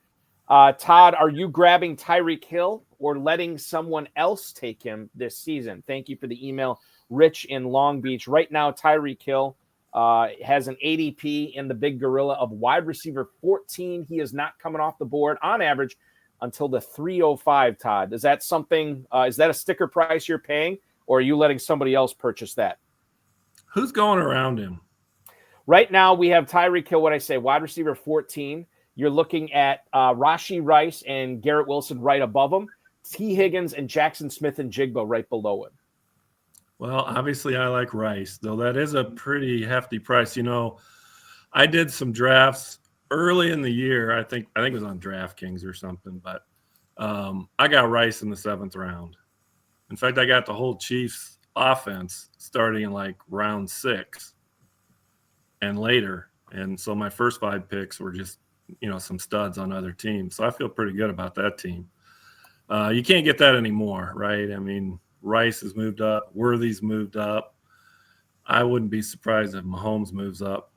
A: Todd, are you grabbing Tyreek Hill or letting someone else take him this season? Thank you for the email, Rich in Long Beach. Right now, Tyreek Hill has an ADP in the Big Gorilla of wide receiver 14. He is not coming off the board on average until the 305, Todd. Is that something, is that a sticker price you're paying, or are you letting somebody else purchase that?
E: Who's going around him?
A: Right now, we have Tyreek Hill, wide receiver 14. You're looking at Rashee Rice and Garrett Wilson right above him, T. Higgins and Jackson Smith and Jigba right below him.
E: Well, obviously I like Rice, though that is a pretty hefty price. I did some drafts early in the year. I think it was on DraftKings or something, but I got Rice in the 7th round. In fact, I got the whole Chiefs offense starting in round 6 and later. And so my first 5 picks were just, some studs on other teams. So I feel pretty good about that team. You can't get that anymore, right? I mean, Rice has moved up. Worthy's moved up. I wouldn't be surprised if Mahomes moves up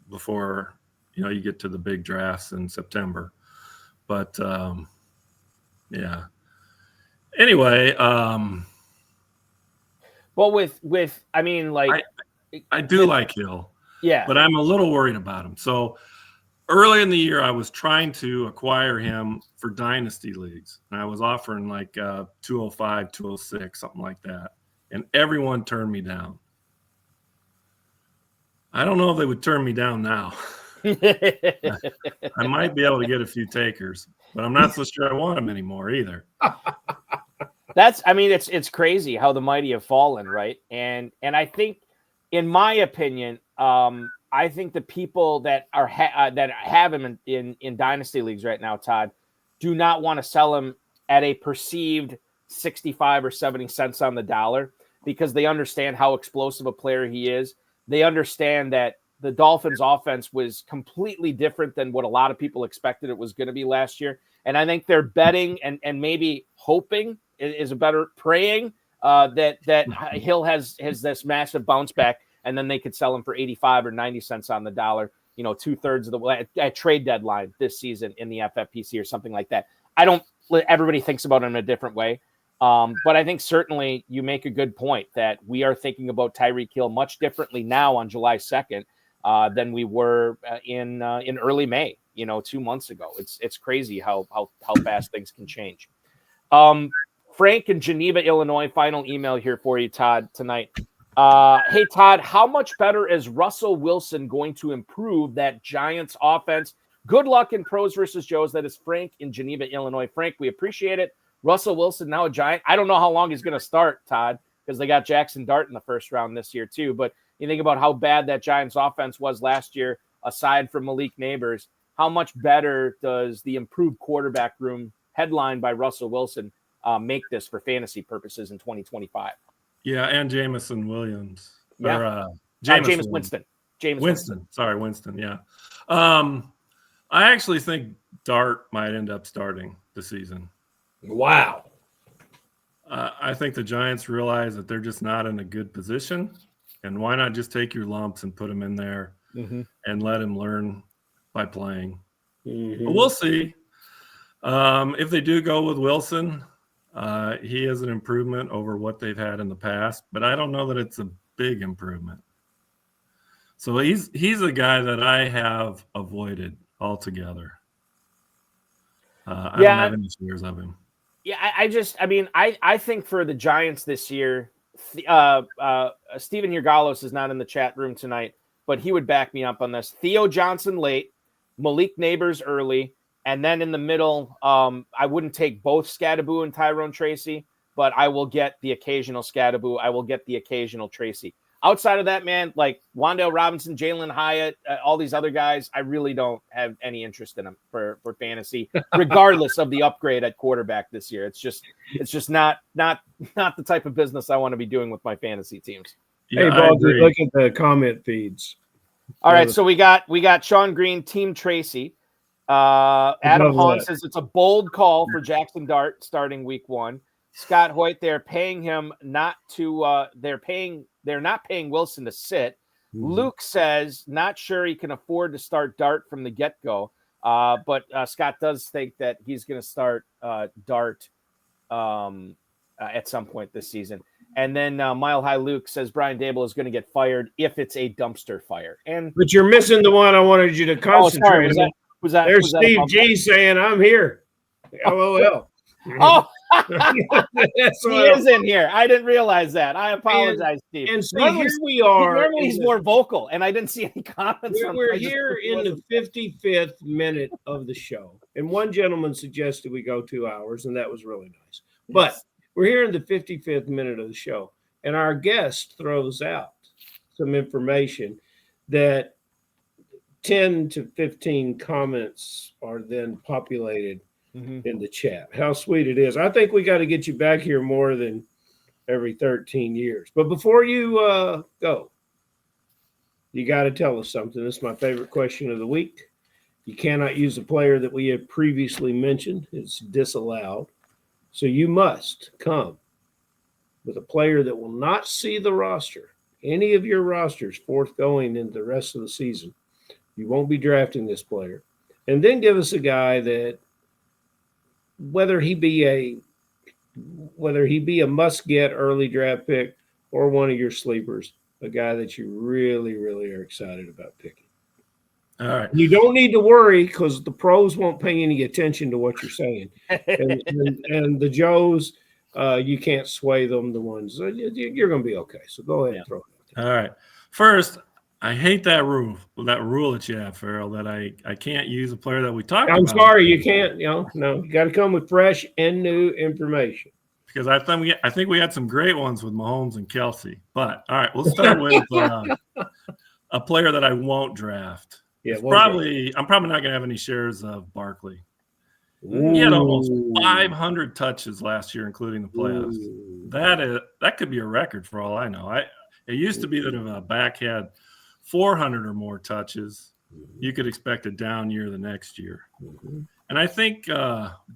E: before, you get to the big drafts in September. But, yeah. Anyway.
A: Well,
E: I do like Hill.
A: Yeah.
E: But I'm a little worried about him. So early in the year, I was trying to acquire him for dynasty leagues. And I was offering 205, 206, something like that. And everyone turned me down. I don't know if they would turn me down now. I might be able to get a few takers, but I'm not so sure I want them anymore either.
A: It's crazy how the mighty have fallen, right? And I think, in my opinion, I think the people that are that have him in dynasty leagues right now, Todd, do not want to sell him at a perceived 65 or 70 cents on the dollar because they understand how explosive a player he is. They understand that the Dolphins offense was completely different than what a lot of people expected it was going to be last year. And I think they're betting and maybe hoping is a better praying that Hill has this massive bounce back, and then they could sell him for 85 or 90 cents on the dollar, 2/3 of the way at trade deadline this season in the FFPC or something like that. Everybody thinks about it in a different way. But I think certainly you make a good point that we are thinking about Tyreek Hill much differently now on July 2nd than we were in early May, 2 months ago. It's crazy how fast things can change. Frank in Geneva, Illinois, final email here for you, Todd, tonight. Hey, Todd, how much better is Russell Wilson going to improve that Giants offense? Good luck in Pros versus Joes. That is Frank in Geneva, Illinois. Frank, we appreciate it. Russell Wilson, now a Giant. I don't know how long he's going to start, Todd, because they got Jackson Dart in the first round this year too. But you think about how bad that Giants offense was last year, aside from Malik Neighbors, how much better does the improved quarterback room headlined by Russell Wilson make this for fantasy purposes in 2025?
E: Yeah, and Jamison Williams.
A: Yeah.
E: Or,
A: Jameis Winston.
E: Sorry, Winston, yeah. I actually think Dart might end up starting the season.
D: Wow.
E: I think the Giants realize that they're just not in a good position, and why not just take your lumps and put them in there and let him learn by playing. But we'll see. If they do go with Wilson, he is an improvement over what they've had in the past, but I don't know that it's a big improvement. So he's a guy that I have avoided altogether. I don't have any fears of him.
A: Yeah, I think for the Giants this year, Steven Yergalos is not in the chat room tonight, but he would back me up on this. Theo Johnson late, Malik Neighbors early, and then in the middle, I wouldn't take both Scadaboo and Tyrone Tracy, but I will get the occasional Scadaboo. I will get the occasional Tracy. Outside of that, man, like Wan'Dale Robinson, Jalen Hyatt, all these other guys, I really don't have any interest in them for fantasy, regardless of the upgrade at quarterback this year. It's just not the type of business I want to be doing with my fantasy teams.
D: Yeah, hey, Bob, look at the comment feeds.
A: All right, so we got Sean Green, Team Tracy. Adam Hahn says it's a bold call for Jackson Dart starting week 1. Scott Hoyt, they're paying him not to. They're not paying Wilson to sit. Luke says not sure he can afford to start Dart from the get-go, but Scott does think that he's going to start Dart at some point this season. And then Mile High Luke says Brian Daboll is going to get fired if it's a dumpster fire. But
D: you're missing the one I wanted you to concentrate on. There's Steve G saying, I'm here. LOL.
A: Oh, he is in here. I didn't realize that. I apologize, Steve.
D: And so here we are.
A: Normally he's more vocal, and I didn't see any comments.
D: We're here in the 55th minute of the show. And one gentleman suggested we go 2 hours, and that was really nice. Yes. But we're here in the 55th minute of the show, and our guest throws out some information that 10 to 15 comments are then populated in the chat. How sweet it is. I think we got to get you back here more than every 13 years. But before you go, you got to tell us something. This is my favorite question of the week. You cannot use a player that we have previously mentioned. It's disallowed. So you must come with a player that will not see the roster, any of your rosters forthgoing in the rest of the season. You won't be drafting this player. And then give us a guy that whether he be a must-get early draft pick or one of your sleepers, a guy that you really, really are excited about picking.
E: All right.
D: You don't need to worry because the pros won't pay any attention to what you're saying. and the Joes, you can't sway them, the ones. You're going to be okay. So go ahead and throw it.
E: All right. First, I hate that rule that you have, Ferrell, that I can't use a player that we talked about.
D: I'm sorry, you can't. No, you got to come with fresh and new information.
E: Because I think we had some great ones with Mahomes and Kelsey. But all right, we'll start with a player that I won't draft.
D: Yeah,
E: I'm probably not going to have any shares of Barkley.
D: Ooh.
E: He had almost 500 touches last year, including the playoffs.
D: Ooh.
E: That could be a record for all I know. It used to be that if a back had 400 or more touches, you could expect a down year the next year.
D: Mm-hmm.
E: And I think,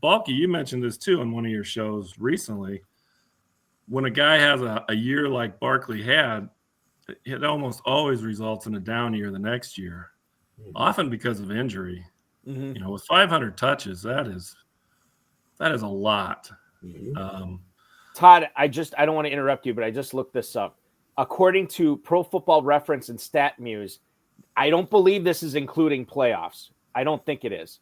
E: Balky, you mentioned this too on one of your shows recently. When a guy has a year like Barkley had, it almost always results in a down year the next year, often because of injury.
A: Mm-hmm.
E: You know, with 500 touches, that is a lot.
D: Mm-hmm.
A: Todd, I don't want to interrupt you, but I just looked this up. According to Pro Football Reference and StatMuse, I don't believe this is including playoffs. I don't think it is.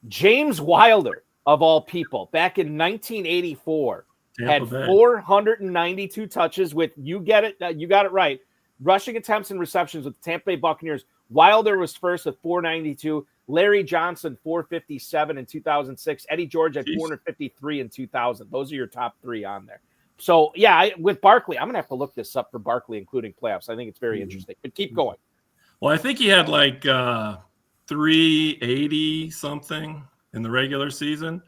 A: James Wilder, of all people, back in 1984, had 492 touches with, you got it right, rushing attempts and receptions with the Tampa Bay Buccaneers. Wilder was first with 492. Larry Johnson, 457 in 2006. Eddie George had 453 in 2000. Those are your top three on there. So, yeah, with Barkley, I'm going to have to look this up for Barkley, including playoffs. I think it's very interesting. But keep going.
E: Well, I think he had like 380 something in the regular season,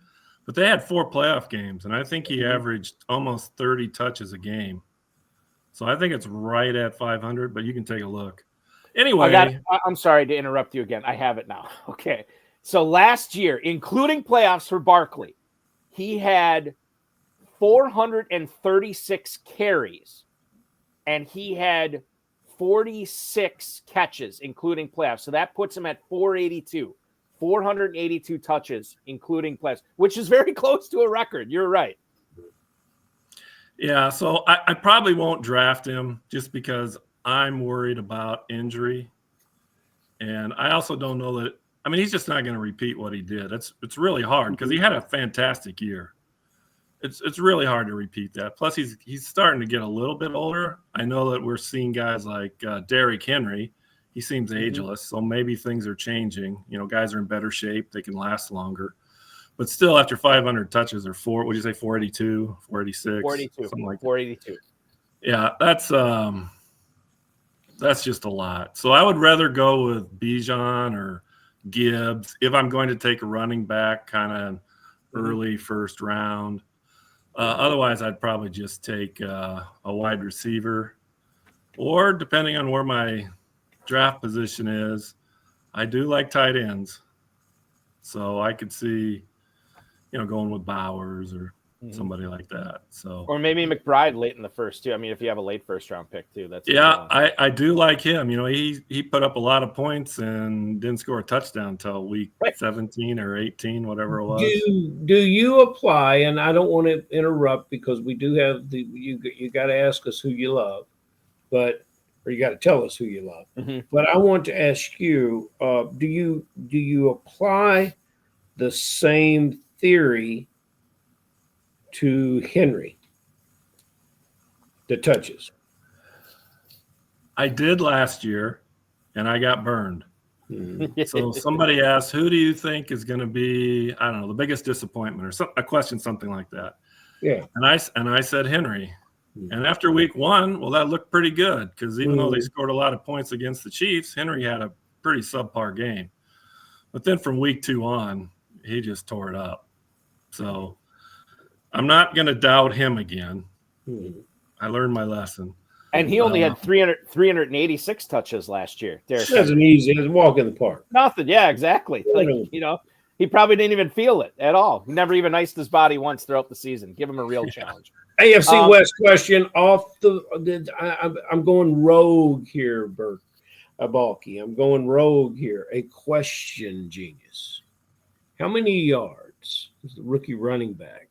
E: but they had 4 playoff games, and I think he averaged almost 30 touches a game. So I think it's right at 500, but you can take a look. Anyway,
A: I'm sorry to interrupt you again. I have it now. Okay. So last year, including playoffs for Barkley, he had 436 carries, and he had 46 catches, including playoffs. So that puts him at 482 touches, including playoffs, which is very close to a record. You're right.
E: Yeah, so I probably won't draft him just because I'm worried about injury. And I also don't know that – I mean, he's just not going to repeat what he did. It's really hard because he had a fantastic year. It's really hard to repeat that. Plus, he's starting to get a little bit older. I know that we're seeing guys like Derrick Henry. He seems ageless, so maybe things are changing. You know, guys are in better shape. They can last longer. But still, after 500 touches or 482, 486?
A: 482.
E: Something like that.
A: 482.
E: Yeah, that's just a lot. So I would rather go with Bijan or Gibbs if I'm going to take a running back kind of early first round. Otherwise, I'd probably just take a wide receiver, or depending on where my draft position is, I do like tight ends. So I could see, going with Bowers or somebody like that. So,
A: or maybe McBride late in the first too. I mean, if you have a late first round pick too, that's
E: I do like him. He put up a lot of points and didn't score a touchdown until week 17 or 18, whatever it was.
D: Do you apply? And I don't want to interrupt because we do have you got to ask us who you love, or you got to tell us who you love.
A: Mm-hmm.
D: But I want to ask you: do you apply the same theory to Henry, the touches?
E: I did last year, and I got burned.
D: Mm-hmm.
E: So somebody asked, who do you think is going to be, I don't know, the biggest disappointment, or a question, something like that.
D: Yeah.
E: And I said Henry. Mm-hmm. And after week 1, well, that looked pretty good because even though they scored a lot of points against the Chiefs, Henry had a pretty subpar game. But then from week 2 on, he just tore it up. So I'm not going to doubt him again. I learned my lesson.
A: And he only had 386 touches last year.
D: That's an easy walk in the park.
A: Nothing. Yeah, exactly. Like, he probably didn't even feel it at all. He never even iced his body once throughout the season. Give him a real challenge.
D: AFC West question off I'm going rogue here, Bert Balky. I'm going rogue here. A question genius. How many yards is the rookie running back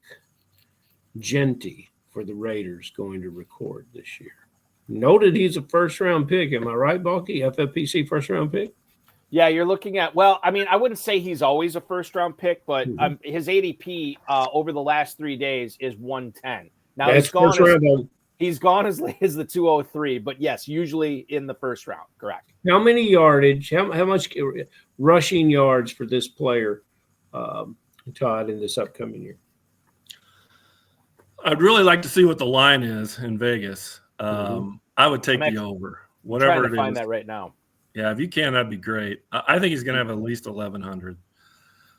D: Genty for the Raiders going to record this year? Noted he's a first-round pick. Am I right, Balky? FFPC first-round pick?
A: Yeah, you're looking at, I wouldn't say he's always a first-round pick, but his ADP over the last 3 days is 110. Now, he's gone as late as the 203, but yes, usually in the first round, correct.
D: How many yardage, how much rushing yards for this player, Todd, in this upcoming year?
E: I'd really like to see what the line is in Vegas. I would take the over, whatever it is.
A: I'm trying to find that right now.
E: Yeah, if you can, that'd be great. I think he's going to have at least 1,100.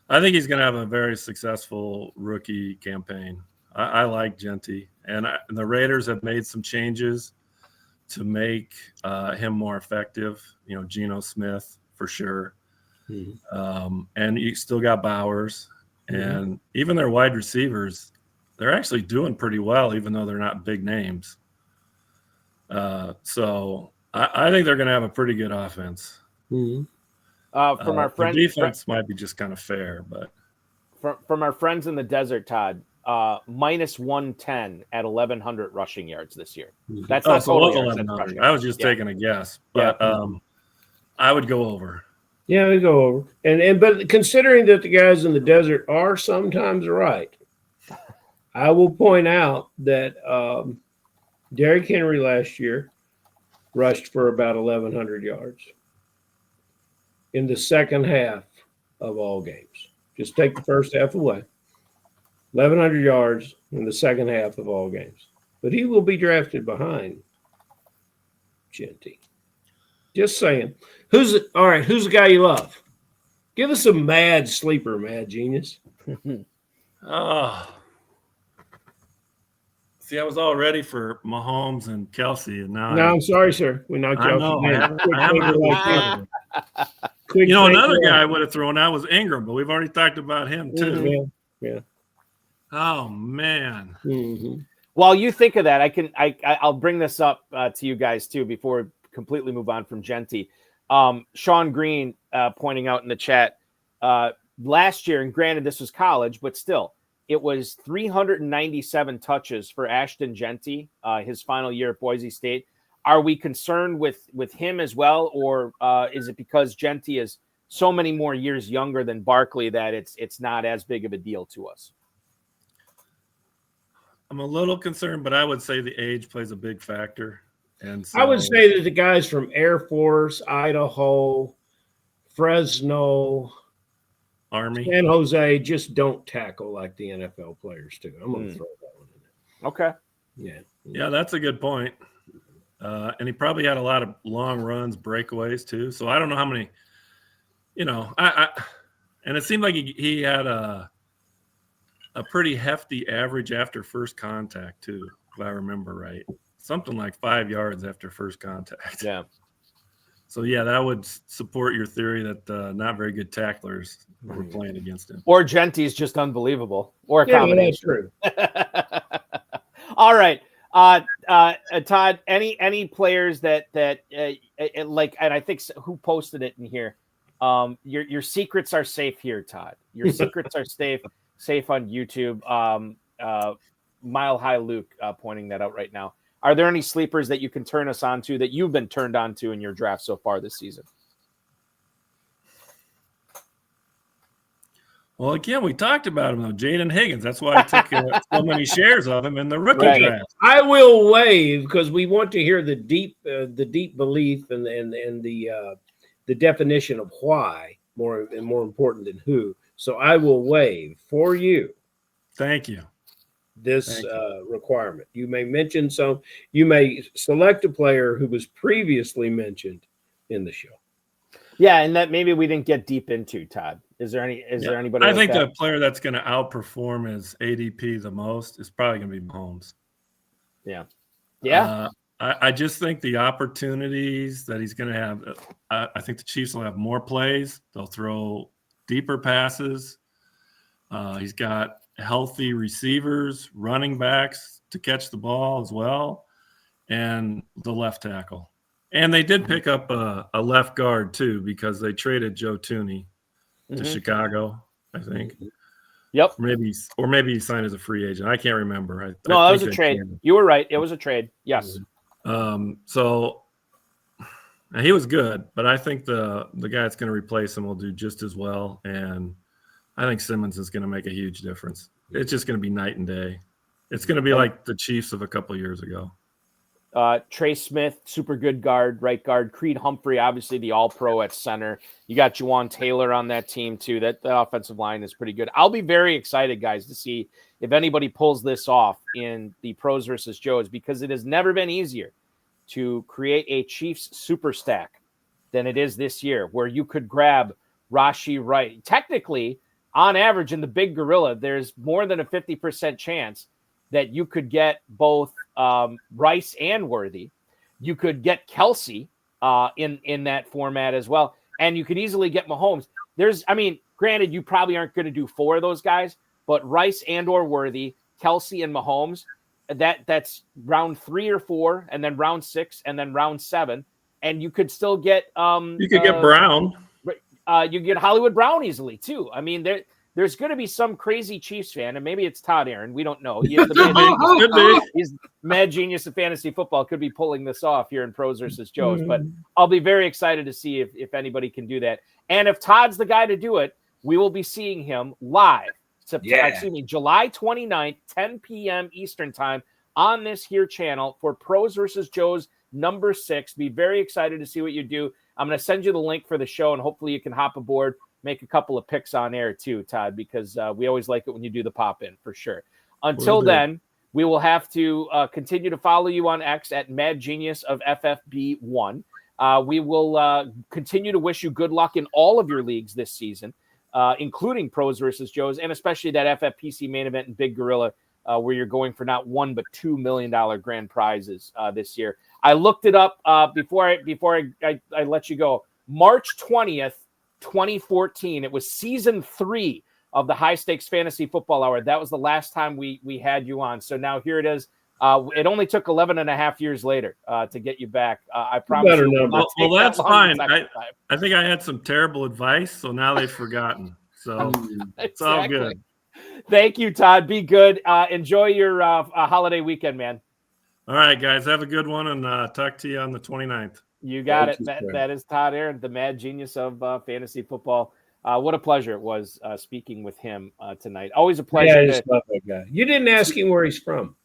E: I think he's going to have a very successful rookie campaign. I like Genty, and the Raiders have made some changes to make him more effective. You know, Geno Smith for sure, and you still got Bowers, and even their wide receivers, they're actually doing pretty well, even though they're not big names. So I think they're going to have a pretty good offense.
A: From our friends,
E: defense might be just kind of fair, but
A: from our friends in the desert, Todd, minus 110 at 1,100 rushing yards this year. That's not total yards, that's rushing yards.
E: I was just taking a guess, but I would go over.
D: Yeah, we go over. But considering that the guys in the desert are sometimes right, I will point out that Derrick Henry last year rushed for about 1,100 yards in the second half of all games. Just take the first half away. 1,100 yards in the second half of all games. But he will be drafted behind Genty. Just saying. Who's the guy you love? Give us a mad sleeper, mad genius.
E: See, I was all ready for Mahomes and Kelsey, and now
D: I'm sorry, sir. We knocked you off the game.
E: You know, another guy I would have thrown out was Ingram, but we've already talked about him too.
D: Yeah.
E: Oh man.
A: While you think of that, I'll bring this up to you guys too before we completely move on from Genty. Sean Green pointing out in the chat last year, and granted this was college, but still, it was 397 touches for Ashton Genty, his final year at Boise State. Are we concerned with him as well, or is it because Genty is so many more years younger than Barkley that it's not as big of a deal to us?
E: I'm a little concerned, but I would say the age plays a big factor. And so,
D: I would say that the guys from Air Force, Idaho, Fresno,
E: Army,
D: San Jose just don't tackle like the NFL players do. I'm going to throw that one in there.
A: Okay.
E: Yeah, that's a good point. And he probably had a lot of long runs, breakaways too. So I don't know how many, and it seemed like he had a pretty hefty average after first contact too, if I remember right. Something like 5 yards after first contact.
A: Yeah.
E: So, yeah, that would support your theory that not very good tacklers were playing against him.
A: Or Genty's just unbelievable. Or a combination.
D: That's true.
A: All right. Todd, any players that like, and I think who posted it in here, your secrets are safe here, Todd. Your secrets are safe on YouTube. Mile High Luke pointing that out right now. Are there any sleepers that you can turn us on to that you've been turned on to in your draft so far this season?
E: Well, again, we talked about him, though. Jaden Higgins. That's why I took so many shares of him in the rookie draft.
D: I will waive because we want to hear the deep belief and the definition of why more important than who. So I will waive for you.
E: Thank you.
D: This requirement. You may mention you may select a player who was previously mentioned in the show.
A: Yeah, and that maybe we didn't get deep into, Todd. Is there anybody?
E: I think the player that's going to outperform his ADP the most is probably going to be Mahomes.
A: Yeah. Yeah.
E: I just think the opportunities that he's going to have, I think the Chiefs will have more plays. They'll throw deeper passes. He's got healthy receivers, running backs to catch the ball as well, and the left tackle. And they did pick up a left guard too because they traded Joe Tooney to Chicago, I think.
A: Yep.
E: Or maybe he signed as a free agent. I can't remember.
A: No, that was a trade. You were right. It was a trade. Yes.
E: So he was good, but I think the guy that's going to replace him will do just as well. And I think Simmons is going to make a huge difference. It's just going to be night and day. It's going to be like the Chiefs of a couple of years ago.
A: Trey Smith, super good guard, right guard. Creed Humphrey, obviously the all-pro at center. You got Juwan Taylor on that team too. That offensive line is pretty good. I'll be very excited, guys, to see if anybody pulls this off in the Pros versus Joes, because it has never been easier to create a Chiefs super stack than it is this year, where you could grab Rashee Rice. Technically, on average, in the Big Gorilla, there's more than a 50% chance that you could get both Rice and Worthy. You could get Kelsey in that format as well. And you could easily get Mahomes. Granted, you probably aren't going to do 4 of those guys, but Rice and or Worthy, Kelsey and Mahomes, that's round 3 or 4, and then round 6, and then round 7. And you could still get
E: you could get Brown.
A: You get Hollywood Brown easily too. I mean, there's going to be some crazy Chiefs fan, and maybe it's Todd Aron. We don't know. He's mad genius of fantasy football. Could be pulling this off here in Pros versus Joes. But I'll be very excited to see if anybody can do that. And if Todd's the guy to do it, we will be seeing him live. July 29th, 10 p.m. Eastern time on this here channel for Pros versus Joes number 6. Be very excited to see what you do. I'm going to send you the link for the show, and hopefully you can hop aboard, make a couple of picks on air too, Todd, because we always like it when you do the pop-in for sure. Until then, we will have to continue to follow you on X at Mad Genius of FFB1. We will continue to wish you good luck in all of your leagues this season, including Pros versus Joes, and especially that FFPC Main Event and Big Gorilla, where you're going for not $1 but $2 million grand prizes this year. I looked it up before I let you go. March 20th, 2014. It was season 3 of the High Stakes Fantasy Football Hour. That was the last time we had you on. So now here it is. It only took 11 and a half years later to get you back. I promise you.
E: Well, that's fine. I think I had some terrible advice, so now they've forgotten. So it's all good.
A: Thank you, Todd. Be good. Enjoy your holiday weekend, man.
E: All right, guys. Have a good one, and talk to you on the 29th.
A: You got it. That is Todd Aron, the mad genius of fantasy football. What a pleasure it was speaking with him tonight. Always a pleasure.
D: Yeah, love that guy. You didn't ask him where he's from.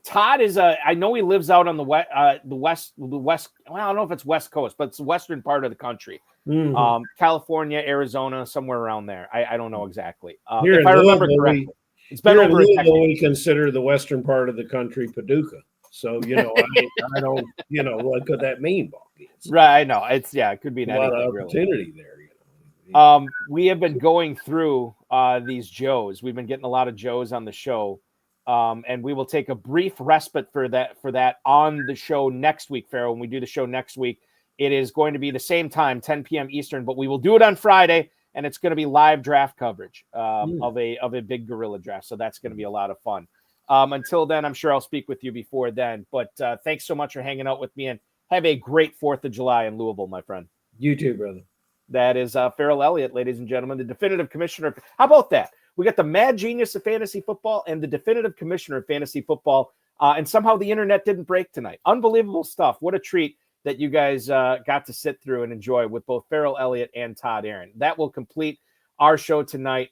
A: Todd is I know he lives out on the west. Well, I don't know if it's West Coast, but it's the western part of the country. Mm-hmm. California, Arizona, somewhere around there. I don't know exactly. If I remember correctly, it's been over a decade.
D: We consider the western part of the country Paducah. So, I don't, what could that mean, Balky?
A: Right, I know. It could be
D: a lot of opportunity there.
A: We have been going through these Joes. We've been getting a lot of Joes on the show. And we will take a brief respite for that on the show next week, Ferrell. When we do the show next week, it is going to be the same time, 10 p.m. Eastern, but we will do it on Friday, and it's going to be live draft coverage of a Big Gorilla draft. So that's going to be a lot of fun. Until then, I'm sure I'll speak with you before then. But thanks so much for hanging out with me, and have a great 4th of July in Louisville, my friend.
D: You too, brother.
A: That is Ferrell Elliott, ladies and gentlemen, the definitive commissioner. How about that? We got the mad genius of fantasy football and the definitive commissioner of fantasy football. And somehow the internet didn't break tonight. Unbelievable stuff. What a treat that you guys got to sit through and enjoy with both Ferrell Elliott and Todd Aron. That will complete our show tonight.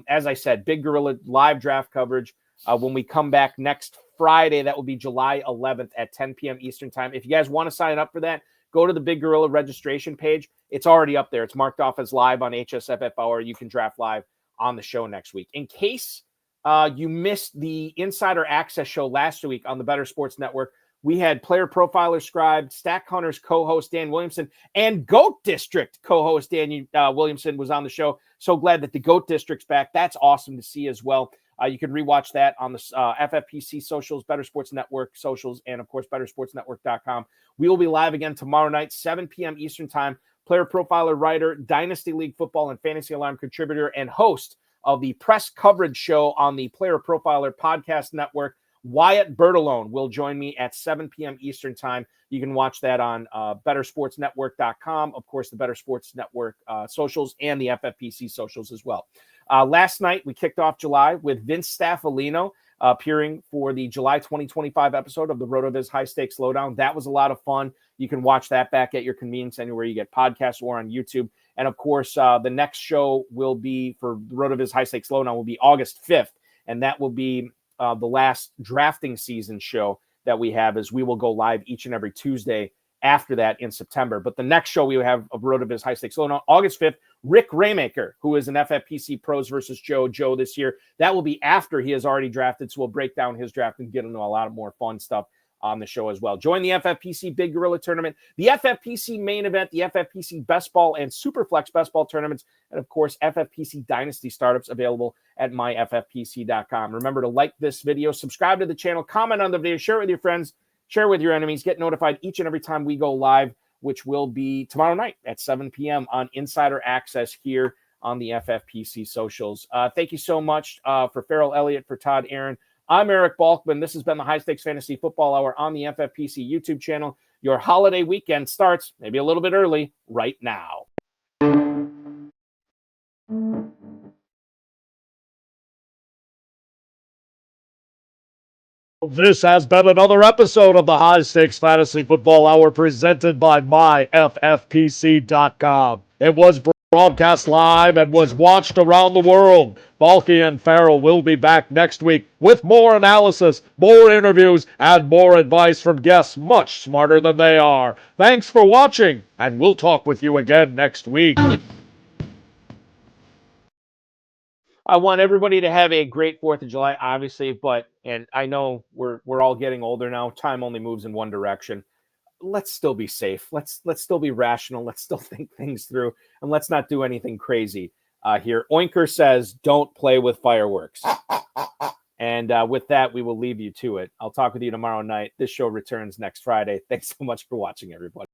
A: As I said, Big Gorilla live draft coverage. When we come back next Friday, that will be July 11th at 10 p.m. Eastern time. If you guys want to sign up for that, go to the Big Gorilla registration page. It's already up there. It's marked off as live on hsffhour. You can draft live on the show next week. In case you missed the Insider Access show last week on the Better Sports Network, we had player profiler scribe, Stack Hunters co-host Dan Williamson, and GOAT District co-host Dan Williamson was on the show. So glad that the GOAT District's back. That's awesome to see as well. You can rewatch that on the FFPC socials, Better Sports Network socials, and, of course, bettersportsnetwork.com. We will be live again tomorrow night, 7 p.m. Eastern time. Player profiler, writer, Dynasty League football and Fantasy Alarm contributor, and host of the press coverage show on the Player Profiler Podcast Network, Wyatt Bertolone, will join me at 7 p.m. Eastern time. You can watch that on bettersportsnetwork.com, of course, the Better Sports Network socials, and the FFPC socials as well. Last night, we kicked off July with Vince Staffolino appearing for the July 2025 episode of the RotoViz High Stakes Lowdown. That was a lot of fun. You can watch that back at your convenience anywhere you get podcasts or on YouTube. And, of course, the next show will be for the RotoViz High Stakes Lowdown will be August 5th, and that will be the last drafting season show that we have, as we will go live each and every Tuesday after that in September. But the next show we have of RotoViz High Stakes Lowdown, August 5th, Rick Raymaker, who is an FFPC Pros versus Joe this year. That will be after he has already drafted, so we'll break down his draft and get into a lot of more fun stuff on the show as well. Join the FFPC Big Gorilla Tournament, the FFPC Main Event, the FFPC Best Ball and Superflex Best Ball Tournaments, and of course, FFPC Dynasty Startups available at myffpc.com. Remember to like this video, subscribe to the channel, comment on the video, share it with your friends, share with your enemies, get notified each and every time we go live, which will be tomorrow night at 7 p.m. on Insider Access here on the FFPC socials. Thank you so much for Ferrell Elliott, for Todd Aron. I'm Eric Balkman. This has been the High Stakes Fantasy Football Hour on the FFPC YouTube channel. Your holiday weekend starts maybe a little bit early right now.
C: This has been another episode of the High Stakes Fantasy Football Hour presented by myffpc.com. It was broadcast live and was watched around the world. Balky and Ferrell will be back next week with more analysis, more interviews, and more advice from guests much smarter than they are. Thanks for watching, and we'll talk with you again next week.
A: I want everybody to have a great 4th of July, obviously, and I know we're all getting older now. Time only moves in one direction. Let's still be safe. Let's still be rational. Let's still think things through, and let's not do anything crazy here. Oinker says, don't play with fireworks. And with that, we will leave you to it. I'll talk with you tomorrow night. This show returns next Friday. Thanks so much for watching, everybody.